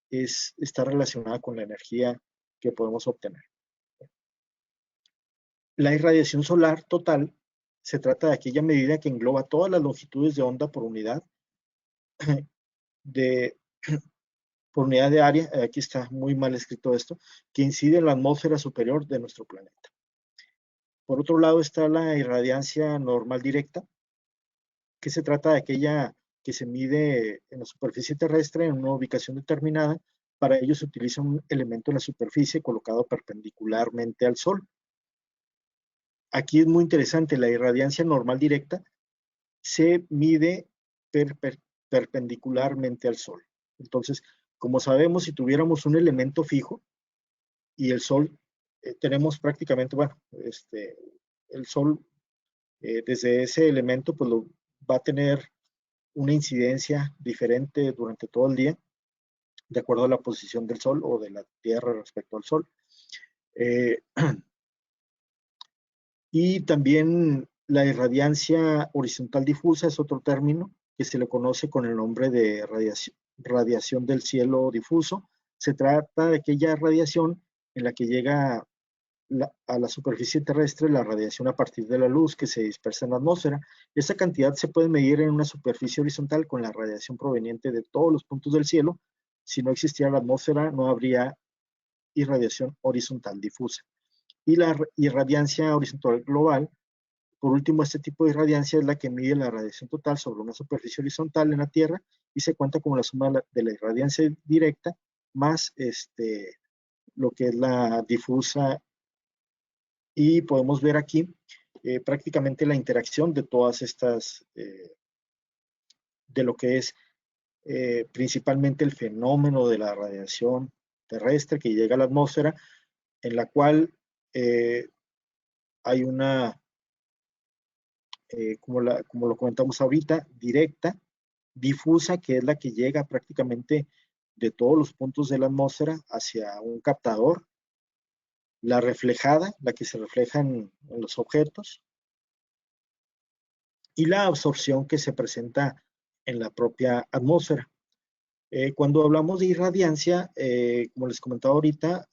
está relacionada con la energía que podemos obtener. La irradiación solar total se trata de aquella medida que engloba todas las longitudes de onda por unidad de área, aquí está muy mal escrito esto, que incide en la atmósfera superior de nuestro planeta. Por otro lado está la irradiancia normal directa, que se trata de aquella que se mide en la superficie terrestre en una ubicación determinada. Para ello se utiliza un elemento en la superficie colocado perpendicularmente al Sol. Aquí es muy interesante, la irradiancia normal directa se mide perpendicularmente al Sol. Entonces, como sabemos, si tuviéramos un elemento fijo y el Sol, tenemos prácticamente, bueno, el Sol, desde ese elemento, pues va a tener una incidencia diferente durante todo el día, de acuerdo a la posición del Sol o de la Tierra respecto al Sol. Y también la irradiancia horizontal difusa es otro término que se le conoce con el nombre de radiación del cielo difuso. Se trata de aquella radiación en la que llega a la superficie terrestre la radiación a partir de la luz que se dispersa en la atmósfera. Esa cantidad se puede medir en una superficie horizontal con la radiación proveniente de todos los puntos del cielo. Si no existiera la atmósfera, no habría irradiación horizontal difusa. Y la irradiancia horizontal global, por último, este tipo de irradiancia es la que mide la radiación total sobre una superficie horizontal en la Tierra y se cuenta como la suma de la irradiancia directa más lo que es la difusa. Y podemos ver aquí prácticamente la interacción de todas estas, de lo que es principalmente el fenómeno de la radiación terrestre que llega a la atmósfera, en la cual hay una, como lo comentamos ahorita, directa, difusa, que es la que llega prácticamente de todos los puntos de la atmósfera hacia un captador, la reflejada, la que se refleja en los objetos, y la absorción que se presenta en la propia atmósfera. Cuando hablamos de irradiancia, como les comentaba ahorita,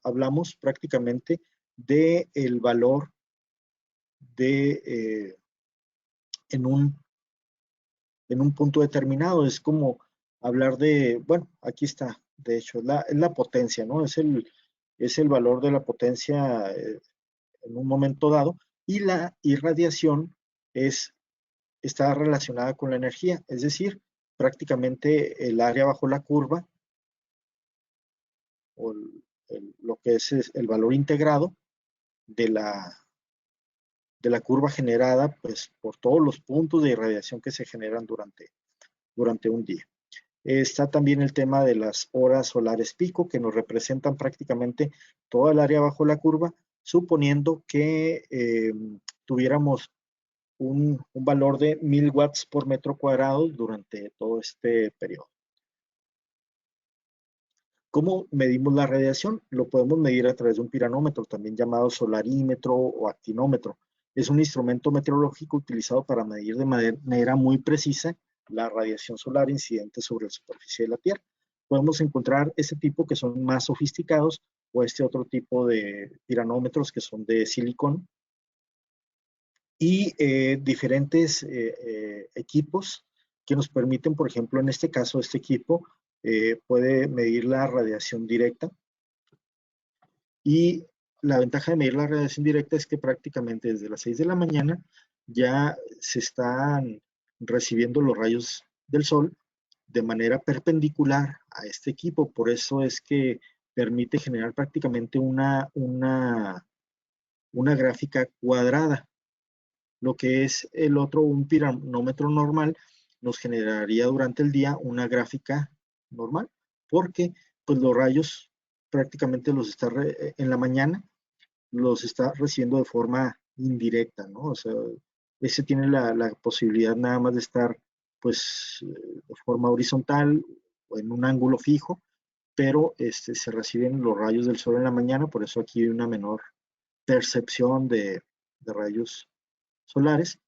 hablamos prácticamente del valor de, en un punto determinado. Es como hablar de, bueno, aquí está, de hecho, es la potencia, ¿no? Es el valor de la potencia en un momento dado, y la irradiación está relacionada con la energía, es decir, prácticamente el área bajo la curva, o lo que es el valor integrado de la curva generada pues, por todos los puntos de irradiación que se generan durante un día. Está también el tema de las horas solares pico, que nos representan prácticamente toda el área bajo la curva, suponiendo que tuviéramos un valor de 1000 watts por metro cuadrado durante todo este periodo. ¿Cómo medimos la radiación? Lo podemos medir a través de un piranómetro, también llamado solarímetro o actinómetro. Es un instrumento meteorológico utilizado para medir de manera muy precisa la radiación solar incidente sobre la superficie de la Tierra. Podemos encontrar este tipo que son más sofisticados o este otro tipo de piranómetros que son de silicón, y diferentes equipos que nos permiten, por ejemplo, en este caso, este equipo puede medir la radiación directa, y la ventaja de medir la radiación directa es que prácticamente desde las 6 de la mañana ya se están recibiendo los rayos del sol de manera perpendicular a este equipo. Por eso es que permite generar prácticamente una gráfica cuadrada. Lo que es el otro, un piranómetro normal, nos generaría durante el día una gráfica normal, porque pues los rayos prácticamente en la mañana los está recibiendo de forma indirecta, ¿no? O sea, ese tiene la posibilidad nada más de estar pues de forma horizontal o en un ángulo fijo, pero se reciben los rayos del sol en la mañana, por eso aquí hay una menor percepción de rayos solares,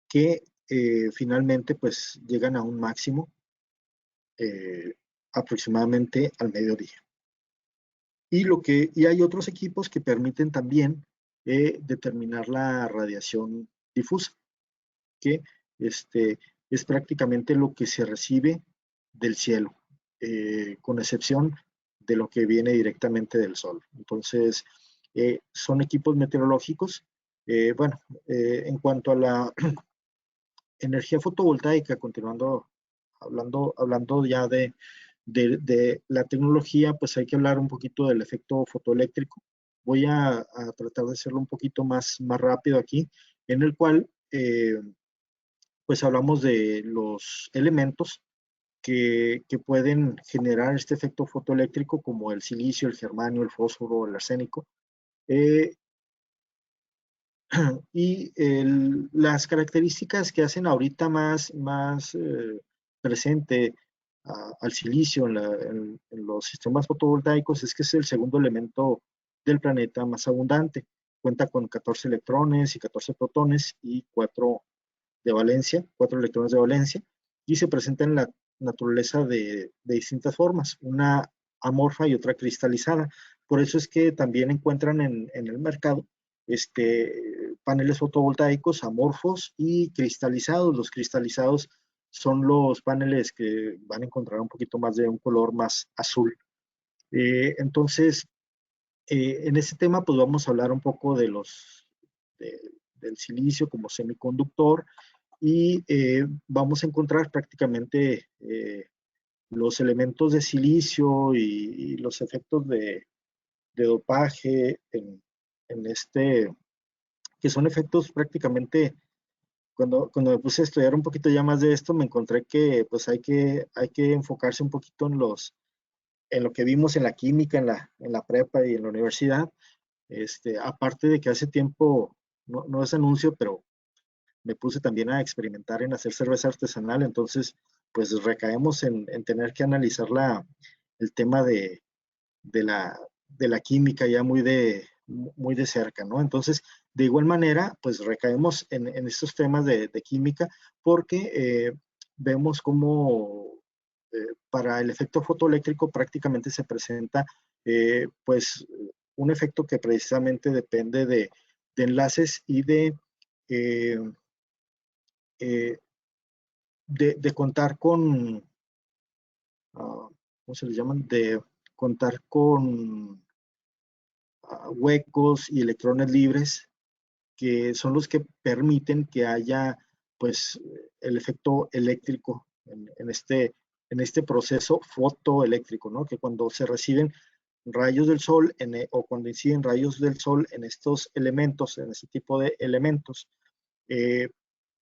que finalmente pues llegan a un máximo aproximadamente al mediodía. Y hay otros equipos que permiten también determinar la radiación difusa, que es prácticamente lo que se recibe del cielo, con excepción de lo que viene directamente del sol. Entonces, son equipos meteorológicos. Bueno, en cuanto a la energía fotovoltaica, continuando hablando ya de la tecnología, pues hay que hablar un poquito del efecto fotoeléctrico. Voy a tratar de hacerlo un poquito más rápido aquí, en el cual pues hablamos de los elementos que pueden generar este efecto fotoeléctrico, como el silicio, el germanio, el fósforo, el arsénico. Y las características que hacen ahorita más presente al silicio en los sistemas fotovoltaicos es que es el segundo elemento del planeta más abundante. Cuenta con 14 electrones y 14 protones y 4 de valencia, 4 electrones de valencia, y se presenta en la naturaleza de distintas formas, una amorfa y otra cristalizada. Por eso es que también encuentran en el mercado paneles fotovoltaicos amorfos y cristalizados. Los cristalizados son los paneles que van a encontrar un poquito más de un color más azul. Entonces, en este tema, pues vamos a hablar un poco de del silicio como semiconductor y vamos a encontrar prácticamente los elementos de silicio y los efectos de dopaje en que son efectos prácticamente, cuando me puse a estudiar un poquito ya más de esto, me encontré que pues hay que enfocarse un poquito en lo que vimos en la química, en la prepa y en la universidad. Aparte de que hace tiempo, no es anuncio, pero me puse también a experimentar en hacer cerveza artesanal, entonces pues recaemos en tener que analizar el tema de la química ya muy de cerca, ¿no? Entonces, de igual manera, pues recaemos en estos temas de química porque vemos cómo para el efecto fotoeléctrico prácticamente se presenta pues un efecto que precisamente depende de enlaces y eh, de contar con, ¿cómo se les llaman? De contar con huecos y electrones libres que son los que permiten que haya pues el efecto eléctrico en este proceso fotoeléctrico, ¿no? Que cuando se reciben rayos del sol o cuando inciden rayos del sol en estos elementos, en este tipo de elementos, eh,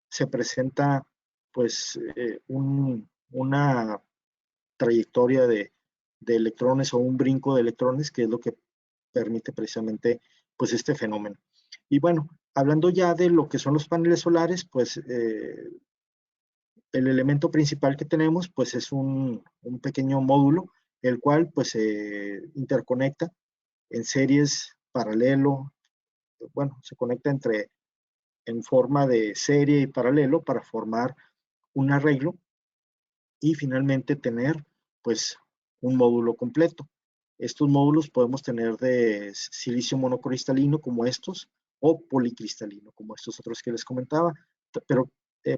se presenta pues una trayectoria de electrones o un brinco de electrones que es lo que permite precisamente pues este fenómeno. Y bueno, hablando ya de lo que son los paneles solares, pues el elemento principal que tenemos pues es un pequeño módulo, el cual pues se interconecta en series paralelo, bueno, se conecta en forma de serie y paralelo para formar un arreglo y finalmente tener pues un módulo completo. Estos módulos podemos tener de silicio monocristalino como estos o policristalino como estos otros que les comentaba, pero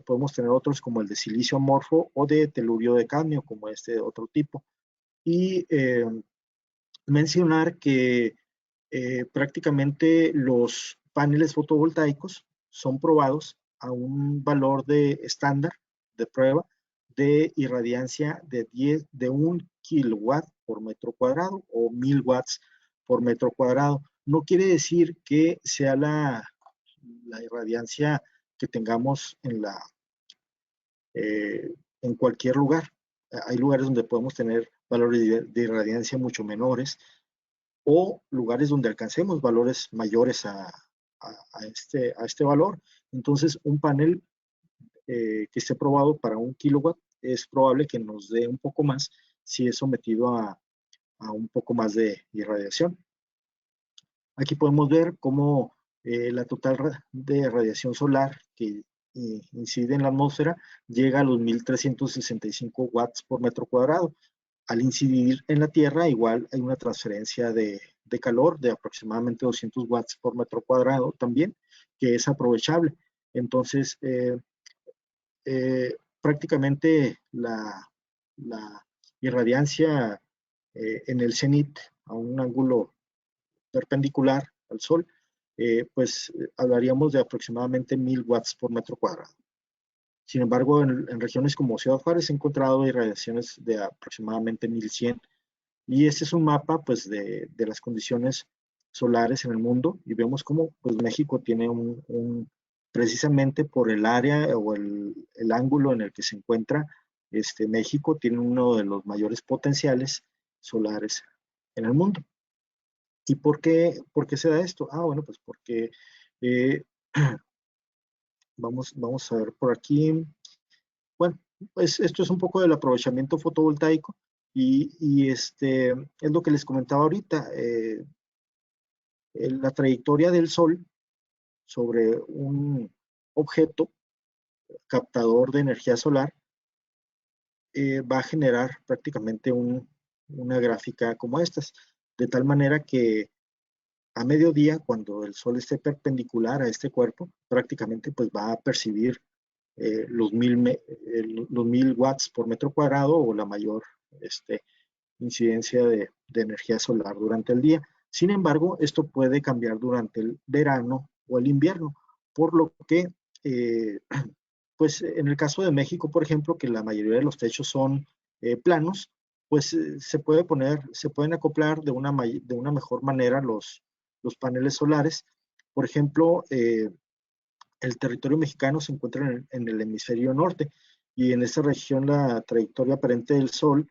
podemos tener otros como el de silicio amorfo o de telurio de cadmio como este otro tipo. Y mencionar que prácticamente los paneles fotovoltaicos son probados a un valor de estándar de prueba de irradiancia de 1 kilowatt por metro cuadrado o 1000 watts por metro cuadrado. No quiere decir que sea la irradiancia que tengamos en cualquier lugar. Hay lugares donde podemos tener valores de irradiancia mucho menores o lugares donde alcancemos valores mayores a este valor. Entonces, un panel que esté probado para 1 kilowatt es probable que nos dé un poco más si es sometido a un poco más de irradiación. Aquí podemos ver cómo la total de radiación solar que incide en la atmósfera llega a los 1365 watts por metro cuadrado. Al incidir en la Tierra, igual hay una transferencia de calor de aproximadamente 200 watts por metro cuadrado también, que es aprovechable. Entonces, prácticamente la irradiancia en el cenit a un ángulo perpendicular al Sol, pues hablaríamos de aproximadamente 1000 watts por metro cuadrado. Sin embargo, en regiones como Ciudad Juárez he encontrado irradiaciones de aproximadamente 1100. Y este es un mapa pues, de las condiciones solares en el mundo y vemos cómo pues, México tiene precisamente por el área o el ángulo en el que se encuentra, México tiene uno de los mayores potenciales solares en el mundo. ¿Y por qué se da esto? Ah, bueno, pues porque Vamos a ver por aquí. Bueno, pues esto es un poco del aprovechamiento fotovoltaico y es lo que les comentaba ahorita. La trayectoria del Sol sobre un objeto captador de energía solar va a generar prácticamente una gráfica como estas, de tal manera que a mediodía, cuando el Sol esté perpendicular a este cuerpo, prácticamente pues va a percibir los 1000 watts por metro cuadrado o la mayor incidencia de energía solar durante el día. Sin embargo, esto puede cambiar durante el verano o el invierno, por lo que, pues en el caso de México, por ejemplo, que la mayoría de los techos son planos, pues se pueden acoplar de una mejor manera los paneles solares. Por ejemplo, el territorio mexicano se encuentra en el hemisferio norte y en esta región la trayectoria aparente del Sol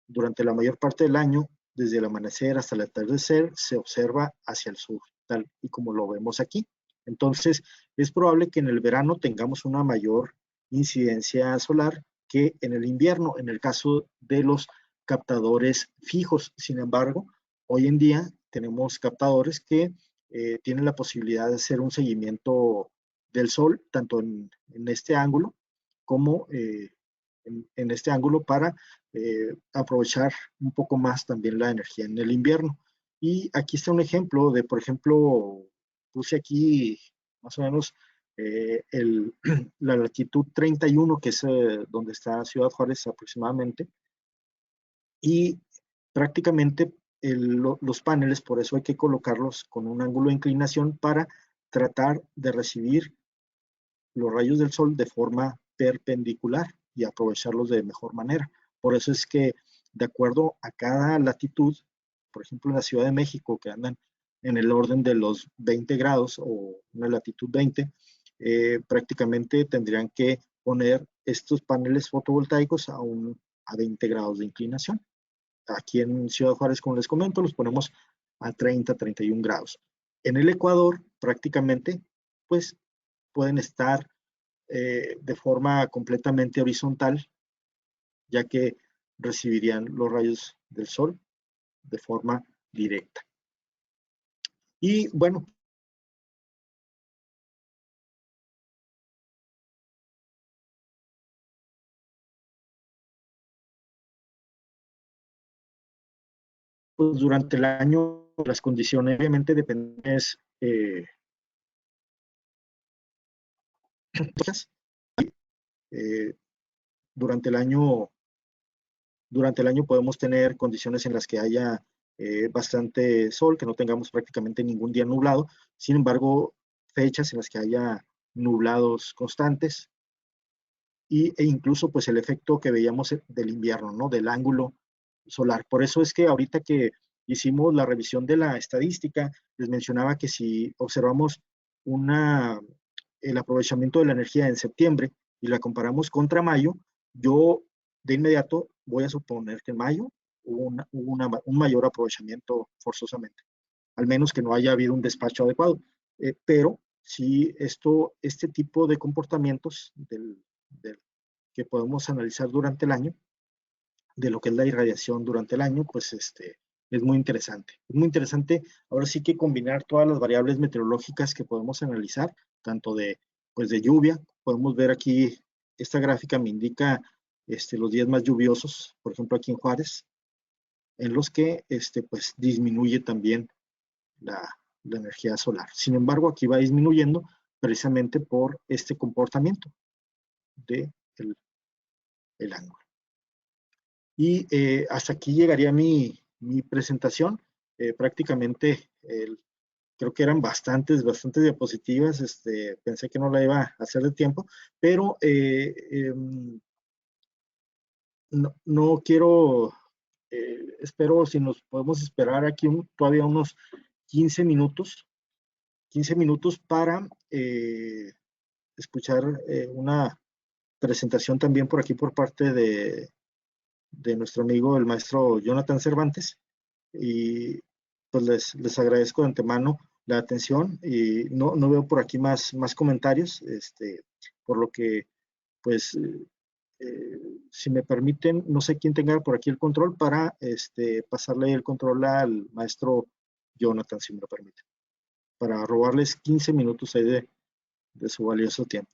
durante la mayor parte del año, desde el amanecer hasta el atardecer, se observa hacia el sur, tal y como lo vemos aquí. Entonces, es probable que en el verano tengamos una mayor incidencia solar que en el invierno, en el caso de los captadores fijos. Sin embargo, hoy en día tenemos captadores que tienen la posibilidad de hacer un seguimiento del Sol, tanto en este ángulo como en este ángulo para aprovechar un poco más también la energía en el invierno. Y aquí está un ejemplo de, por ejemplo, puse aquí más o menos la latitud 31, que es donde está Ciudad Juárez aproximadamente, y prácticamente los paneles, por eso hay que colocarlos con un ángulo de inclinación para tratar de recibir los rayos del sol de forma perpendicular y aprovecharlos de mejor manera. Por eso es que de acuerdo a cada latitud, por ejemplo en la Ciudad de México, que andan en el orden de los 20 grados o una latitud 20, prácticamente tendrían que poner estos paneles fotovoltaicos a 20 grados de inclinación. Aquí en Ciudad Juárez, como les comento, los ponemos a 30, 31 grados. En el Ecuador, prácticamente, pues pueden estar de forma completamente horizontal, ya que recibirían los rayos del sol de forma directa. Y bueno, pues durante el año las condiciones obviamente dependen eh, durante el año podemos tener condiciones en las que haya bastante sol, que no tengamos prácticamente ningún día nublado. Sin embargo, fechas en las que haya nublados constantes e incluso pues el efecto que veíamos del invierno, ¿no? Del ángulo solar. Por eso es que ahorita que hicimos la revisión de la estadística, les mencionaba que si observamos el aprovechamiento de la energía en septiembre y la comparamos contra mayo, yo de inmediato voy a suponer que en mayo hubo un mayor aprovechamiento forzosamente, al menos que no haya habido un despacho adecuado. Pero si este tipo de comportamientos que podemos analizar durante el año, de lo que es la irradiación durante el año, pues es muy interesante. Es muy interesante ahora sí que combinar todas las variables meteorológicas que podemos analizar, tanto pues de lluvia. Podemos ver aquí, esta gráfica me indica los días más lluviosos, por ejemplo aquí en Juárez, en los que pues disminuye también la energía solar. Sin embargo, aquí va disminuyendo precisamente por este comportamiento del el ángulo. Y hasta aquí llegaría mi presentación. Prácticamente creo que eran bastantes diapositivas. Pensé que no la iba a hacer de tiempo, pero no quiero, espero si nos podemos esperar aquí todavía unos 15 minutos para escuchar una presentación también por aquí por parte de nuestro amigo el maestro Jonathan Cervantes, y pues les agradezco de antemano la atención y no veo por aquí más comentarios, por lo que, pues, si me permiten, no sé quién tenga por aquí el control para pasarle el control al maestro Jonathan, si me lo permite, para robarles 15 minutos ahí de su valioso tiempo.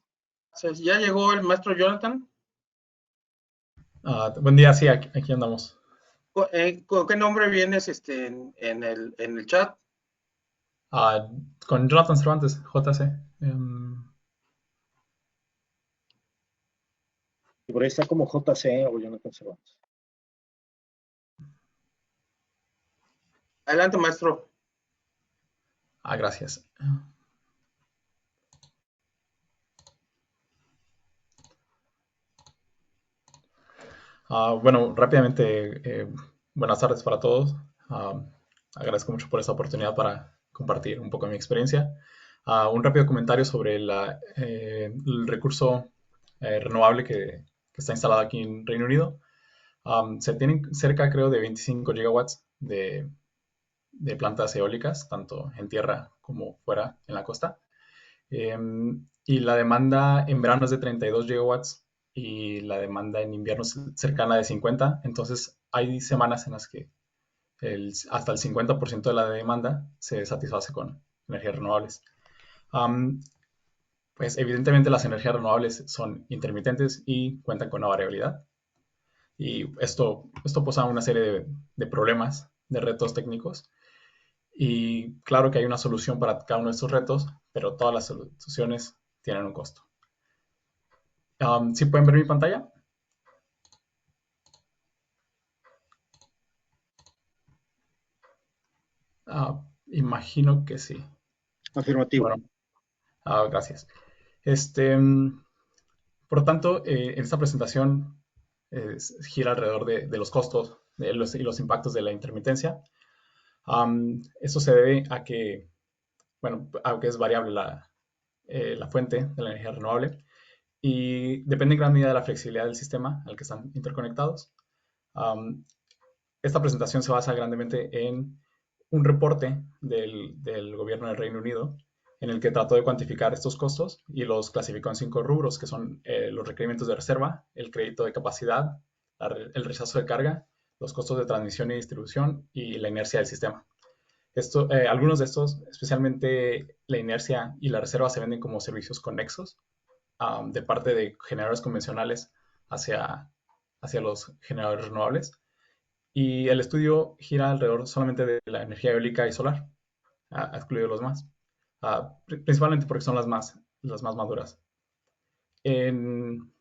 ¿Ya llegó el maestro Jonathan? Buen día, sí, aquí andamos. ¿Con qué nombre vienes en el chat? Con Jonathan Cervantes, JC. Y por ahí está como JC o Jonathan Cervantes. Adelante, maestro. Gracias. Bueno, rápidamente, buenas tardes para todos. Agradezco mucho por esta oportunidad para compartir un poco de mi experiencia. Un rápido comentario sobre el recurso renovable que está instalado aquí en Reino Unido. Se tienen cerca, creo, de 25 gigawatts de plantas eólicas, tanto en tierra como fuera en la costa. Y la demanda en verano es de 32 gigawatts y la demanda en invierno es cercana de 50. Entonces hay semanas en las que hasta el 50% de la demanda se satisface con energías renovables. Pues evidentemente las energías renovables son intermitentes y cuentan con una variabilidad. Y esto posa una serie de problemas, de retos técnicos. Y claro que hay una solución para cada uno de estos retos, pero todas las soluciones tienen un costo. ¿Sí pueden ver mi pantalla? Imagino que sí. Afirmativo. Bueno, gracias. Por lo tanto, en esta presentación gira alrededor de los costos y los impactos de la intermitencia. Esto se debe a que, bueno, aunque es variable la fuente de la energía renovable y depende en gran medida de la flexibilidad del sistema al que están interconectados. Esta presentación se basa grandemente en un reporte del gobierno del Reino Unido en el que trató de cuantificar estos costos y los clasificó en 5 rubros, que son los requerimientos de reserva, el crédito de capacidad, el rechazo de carga, los costos de transmisión y distribución y la inercia del sistema. Algunos de estos, especialmente la inercia y la reserva, se venden como servicios conexos de parte de generadores convencionales hacia los generadores renovables. Y el estudio gira alrededor solamente de la energía eólica y solar, excluido los más, principalmente porque son las más maduras. En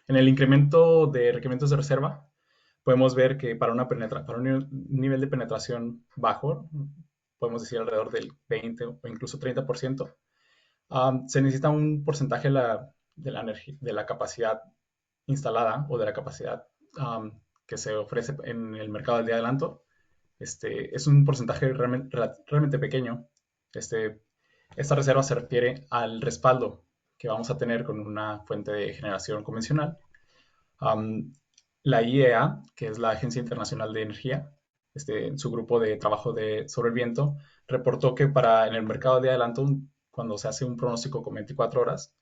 el incremento de requerimientos de reserva, podemos ver que para un nivel de penetración bajo, podemos decir alrededor del 20 o incluso 30%, se necesita un porcentaje de la capacidad instalada o de la capacidad que se ofrece en el mercado del día de adelanto. Es un porcentaje realmente pequeño. Esta reserva se refiere al respaldo que vamos a tener con una fuente de generación convencional. La IEA, que es la Agencia Internacional de Energía, en su grupo de trabajo sobre el viento, reportó que en el mercado de adelanto, cuando se hace un pronóstico con 24 horas,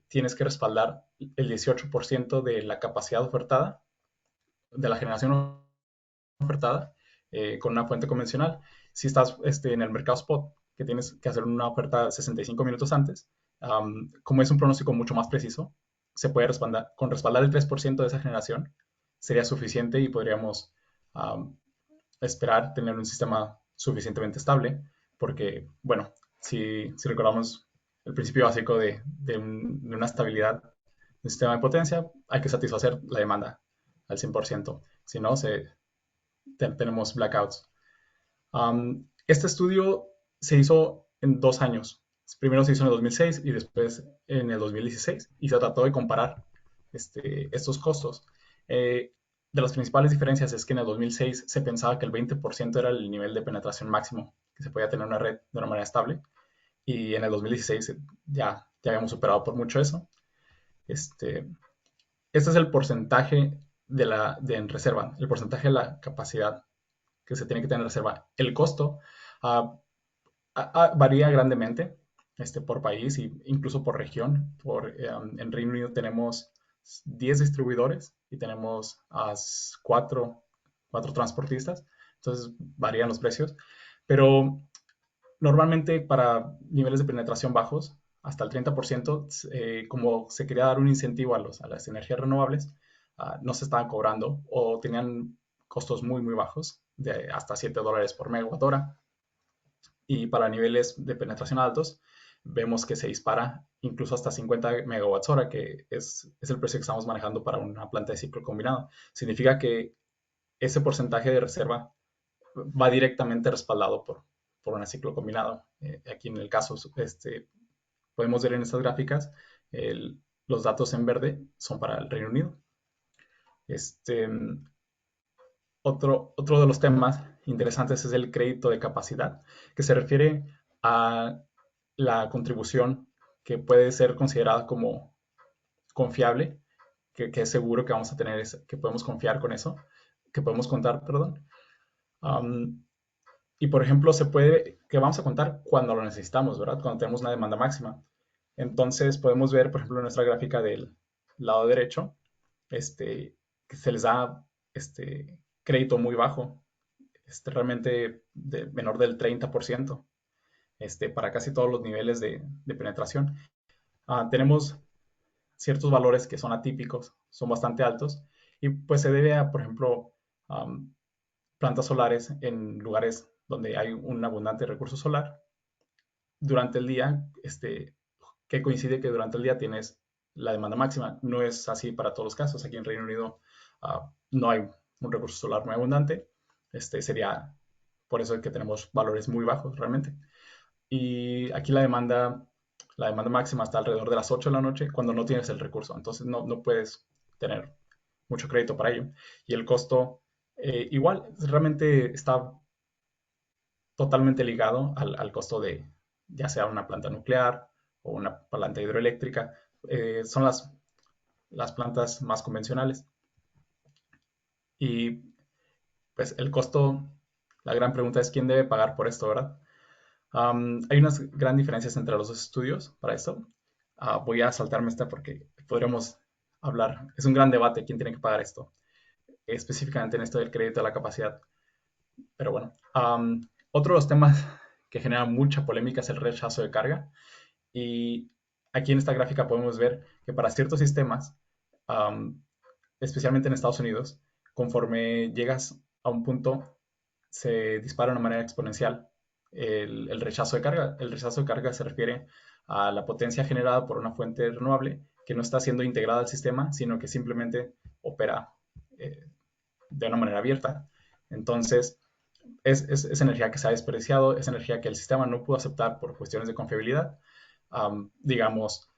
tienes que respaldar el 18% de la capacidad ofertada, de la generación ofertada, con una fuente convencional. Si estás en el mercado spot, que tienes que hacer una oferta 65 minutos antes, como es un pronóstico mucho más preciso, se puede respaldar, con respaldar el 3% de esa generación, sería suficiente y podríamos esperar tener un sistema suficientemente estable, porque, bueno, si recordamos el principio básico de una estabilidad del sistema de potencia, hay que satisfacer la demanda al 100%, si no, tenemos blackouts. Este estudio se hizo en 2 años. Primero se hizo en el 2006 y después en el 2016 y se trató de comparar estos costos. De las principales diferencias es que en el 2006 se pensaba que el 20% era el nivel de penetración máximo que se podía tener una red de una manera estable y en el 2016 ya habíamos superado por mucho eso. Este es el porcentaje en reserva, el porcentaje de la capacidad que se tiene que tener en reserva. El costo Varía grandemente por país e incluso por región. En Reino Unido tenemos 10 distribuidores y tenemos a 4 transportistas, entonces varían los precios, pero normalmente para niveles de penetración bajos, hasta el 30%, como se quería dar un incentivo a las energías renovables, no se estaban cobrando o tenían costos muy, muy bajos, de hasta $7 por megawatt hora. Y para niveles de penetración altos, vemos que se dispara incluso hasta 50 megawatts hora, que es el precio que estamos manejando para una planta de ciclo combinado. Significa que ese porcentaje de reserva va directamente respaldado por un ciclo combinado. Aquí en el caso, podemos ver en estas gráficas, los datos en verde son para el Reino Unido. Otro de los temas interesantes es el crédito de capacidad, que se refiere a la contribución que puede ser considerada como confiable, que es seguro que vamos a tener, que podemos confiar con eso, que podemos contar, perdón. Y por ejemplo, que vamos a contar cuando lo necesitamos, ¿verdad? Cuando tenemos una demanda máxima. Entonces podemos ver, por ejemplo, en nuestra gráfica del lado derecho, que se les da crédito muy bajo, realmente menor del 30%, para casi todos los niveles de penetración. Tenemos ciertos valores que son atípicos, son bastante altos, y pues se debe a, por ejemplo, plantas solares en lugares donde hay un abundante recurso solar durante el día, que coincide que durante el día tienes la demanda máxima. No es así para todos los casos. Aquí en Reino Unido no hay un recurso solar muy abundante. Sería por eso que tenemos valores muy bajos realmente. Y aquí la demanda máxima está alrededor de las 8 de la noche cuando no tienes el recurso. Entonces no puedes tener mucho crédito para ello. Y el costo igual realmente está totalmente ligado al costo de ya sea una planta nuclear o una planta hidroeléctrica. Son las plantas más convencionales. Y pues el costo, la gran pregunta es quién debe pagar por esto, ¿verdad? Hay unas gran diferencias entre los dos estudios para esto. Voy a saltarme esta porque podríamos hablar. Es un gran debate quién tiene que pagar esto, específicamente en esto del crédito a la capacidad. Pero bueno, otro de los temas que genera mucha polémica es el rechazo de carga. Y aquí en esta gráfica podemos ver que para ciertos sistemas, especialmente en Estados Unidos, conforme llegas a un punto, se dispara de una manera exponencial el rechazo de carga. El rechazo de carga se refiere a la potencia generada por una fuente renovable que no está siendo integrada al sistema, sino que simplemente opera de una manera abierta. Entonces, es energía que se ha desperdiciado, es energía que el sistema no pudo aceptar por cuestiones de confiabilidad. Digamos,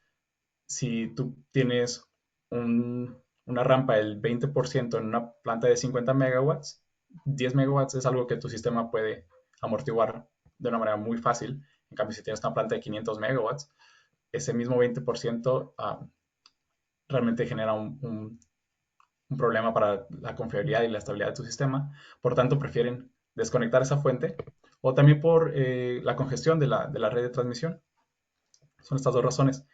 si tú tienes una rampa del 20% en una planta de 50 megawatts, 10 megawatts es algo que tu sistema puede amortiguar de una manera muy fácil. En cambio, si tienes una planta de 500 megawatts, ese mismo 20% realmente genera un problema para la confiabilidad y la estabilidad de tu sistema. Por tanto, prefieren desconectar esa fuente o también por la congestión de la red de transmisión. Son estas dos razones.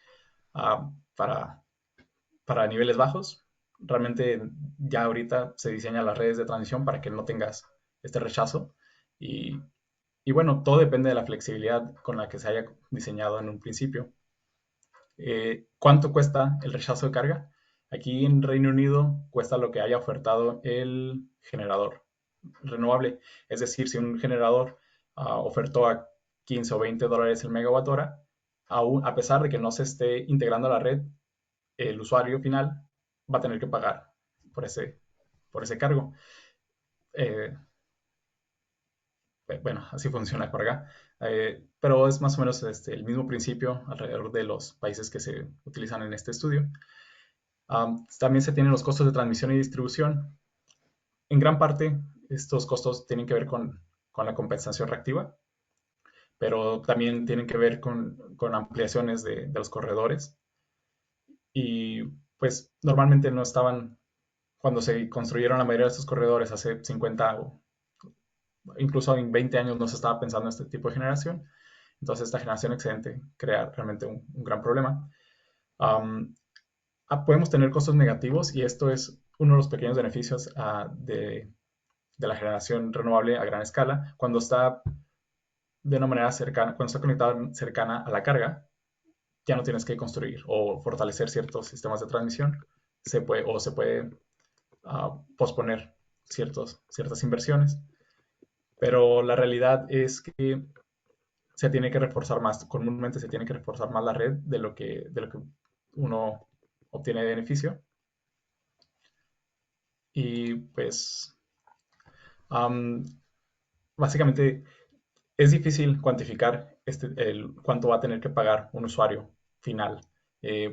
Para niveles bajos, realmente ya ahorita se diseñan las redes de transmisión para que no tengas este rechazo. Y bueno, todo depende de la flexibilidad con la que se haya diseñado en un principio. ¿Cuánto cuesta el rechazo de carga? Aquí en Reino Unido cuesta lo que haya ofertado el generador renovable. Es decir, si un generador ofertó a 15 o 20 dólares el megawatt hora, aún a pesar de que no se esté integrando a la red, el usuario final va a tener que pagar por ese cargo. Bueno, así funciona por acá. Pero es más o menos el mismo principio alrededor de los países que se utilizan en este estudio. También se tienen los costos de transmisión y distribución. En gran parte, estos costos tienen que ver con la compensación reactiva, pero también tienen que ver con ampliaciones de los corredores. Y pues normalmente no estaban, cuando se construyeron la mayoría de estos corredores hace 50 o incluso en 20 años no se estaba pensando en este tipo de generación. Entonces, esta generación excedente crea realmente un gran problema. Podemos tener costos negativos y esto es uno de los pequeños beneficios de la generación renovable a gran escala. Cuando está de una manera cercana, cuando está conectada cercana a la carga, ya no tienes que construir o fortalecer ciertos sistemas de transmisión, se puede posponer ciertas inversiones. Pero la realidad es que se tiene que reforzar más, comúnmente se tiene que reforzar más la red de lo que uno obtiene de beneficio. Y pues, básicamente, es difícil cuantificar cuánto va a tener que pagar un usuario final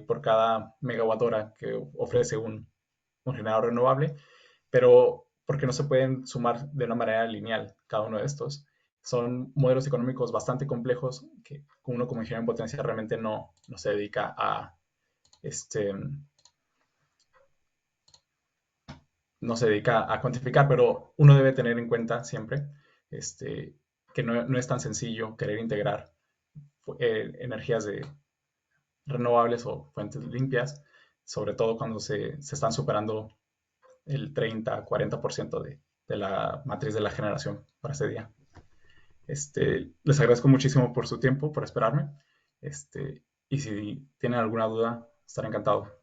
por cada megawatt hora que ofrece un generador renovable, pero porque no se pueden sumar de una manera lineal cada uno de estos. Son modelos económicos bastante complejos que uno como ingeniero en potencia realmente no se dedica no se dedica a cuantificar, pero uno debe tener en cuenta siempre que no es tan sencillo querer integrar energías renovables o fuentes limpias, sobre todo cuando se están superando el 30-40% de la matriz de la generación para ese día. Les agradezco muchísimo por su tiempo, por esperarme. Y si tienen alguna duda, estaré encantado.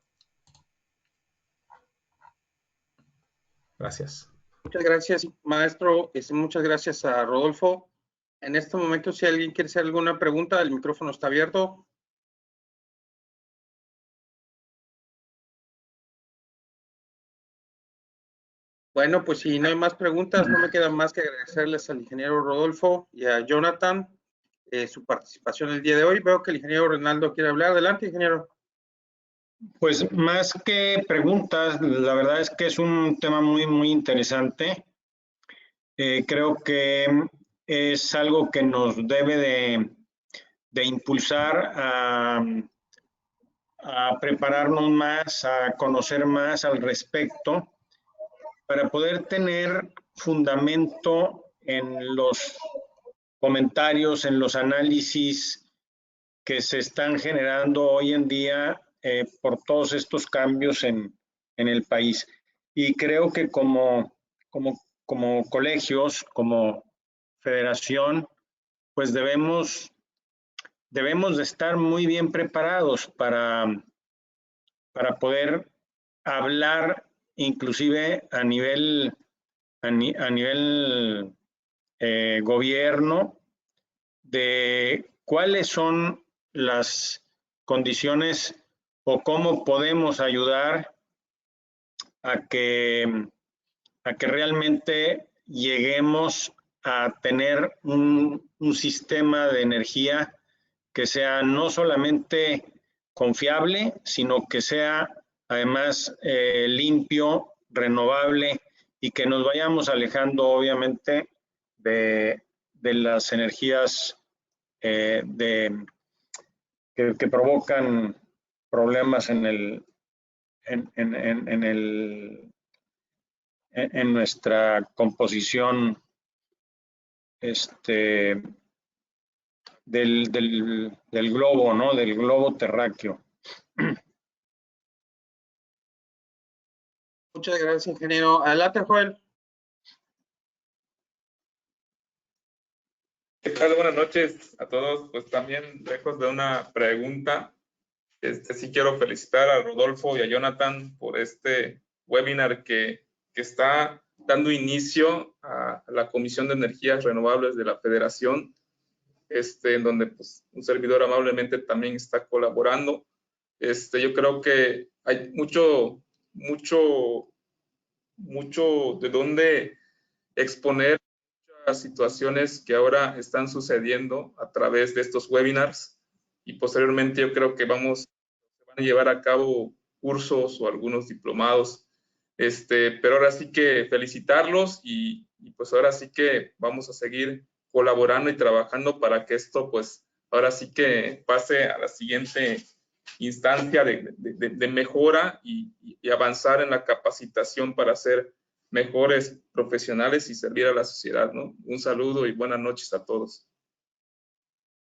Gracias. Muchas gracias, maestro. Muchas gracias a Rodolfo. En este momento, si alguien quiere hacer alguna pregunta, el micrófono está abierto. Bueno, pues si no hay más preguntas, no me queda más que agradecerles al ingeniero Rodolfo y a Jonathan su participación el día de hoy. Veo que el ingeniero Reinaldo quiere hablar. Adelante, ingeniero. Pues más que preguntas, la verdad es que es un tema muy interesante. Creo que es algo que nos debe de impulsar a prepararnos más, a conocer más al respecto, para poder tener fundamento en los comentarios, en los análisis que se están generando hoy en día por todos estos cambios en el país. Y creo que como colegios, como federación, pues debemos de estar muy bien preparados para poder hablar inclusive a nivel gobierno de cuáles son las condiciones o cómo podemos ayudar a que realmente lleguemos a tener un sistema de energía que sea no solamente confiable, sino que sea además limpio, renovable y que nos vayamos alejando obviamente de las energías que provocan problemas en nuestra composición del globo, ¿no? Del globo terráqueo. Muchas gracias, ingeniero. Adelante, Joel. ¿Qué tal? Buenas noches a todos. Pues también lejos de una pregunta, sí quiero felicitar a Rodolfo y a Jonathan por este webinar que está dando inicio a la Comisión de Energías Renovables de la Federación, en donde pues, un servidor amablemente también está colaborando. Yo creo que hay mucho de dónde exponer las situaciones que ahora están sucediendo a través de estos webinars, y posteriormente yo creo que se van a llevar a cabo cursos o algunos diplomados, pero ahora sí que felicitarlos y pues ahora sí que vamos a seguir colaborando y trabajando para que esto pues ahora sí que pase a la siguiente instancia de mejora y avanzar en la capacitación para ser mejores profesionales y servir a la sociedad, ¿no? Un saludo y buenas noches a todos.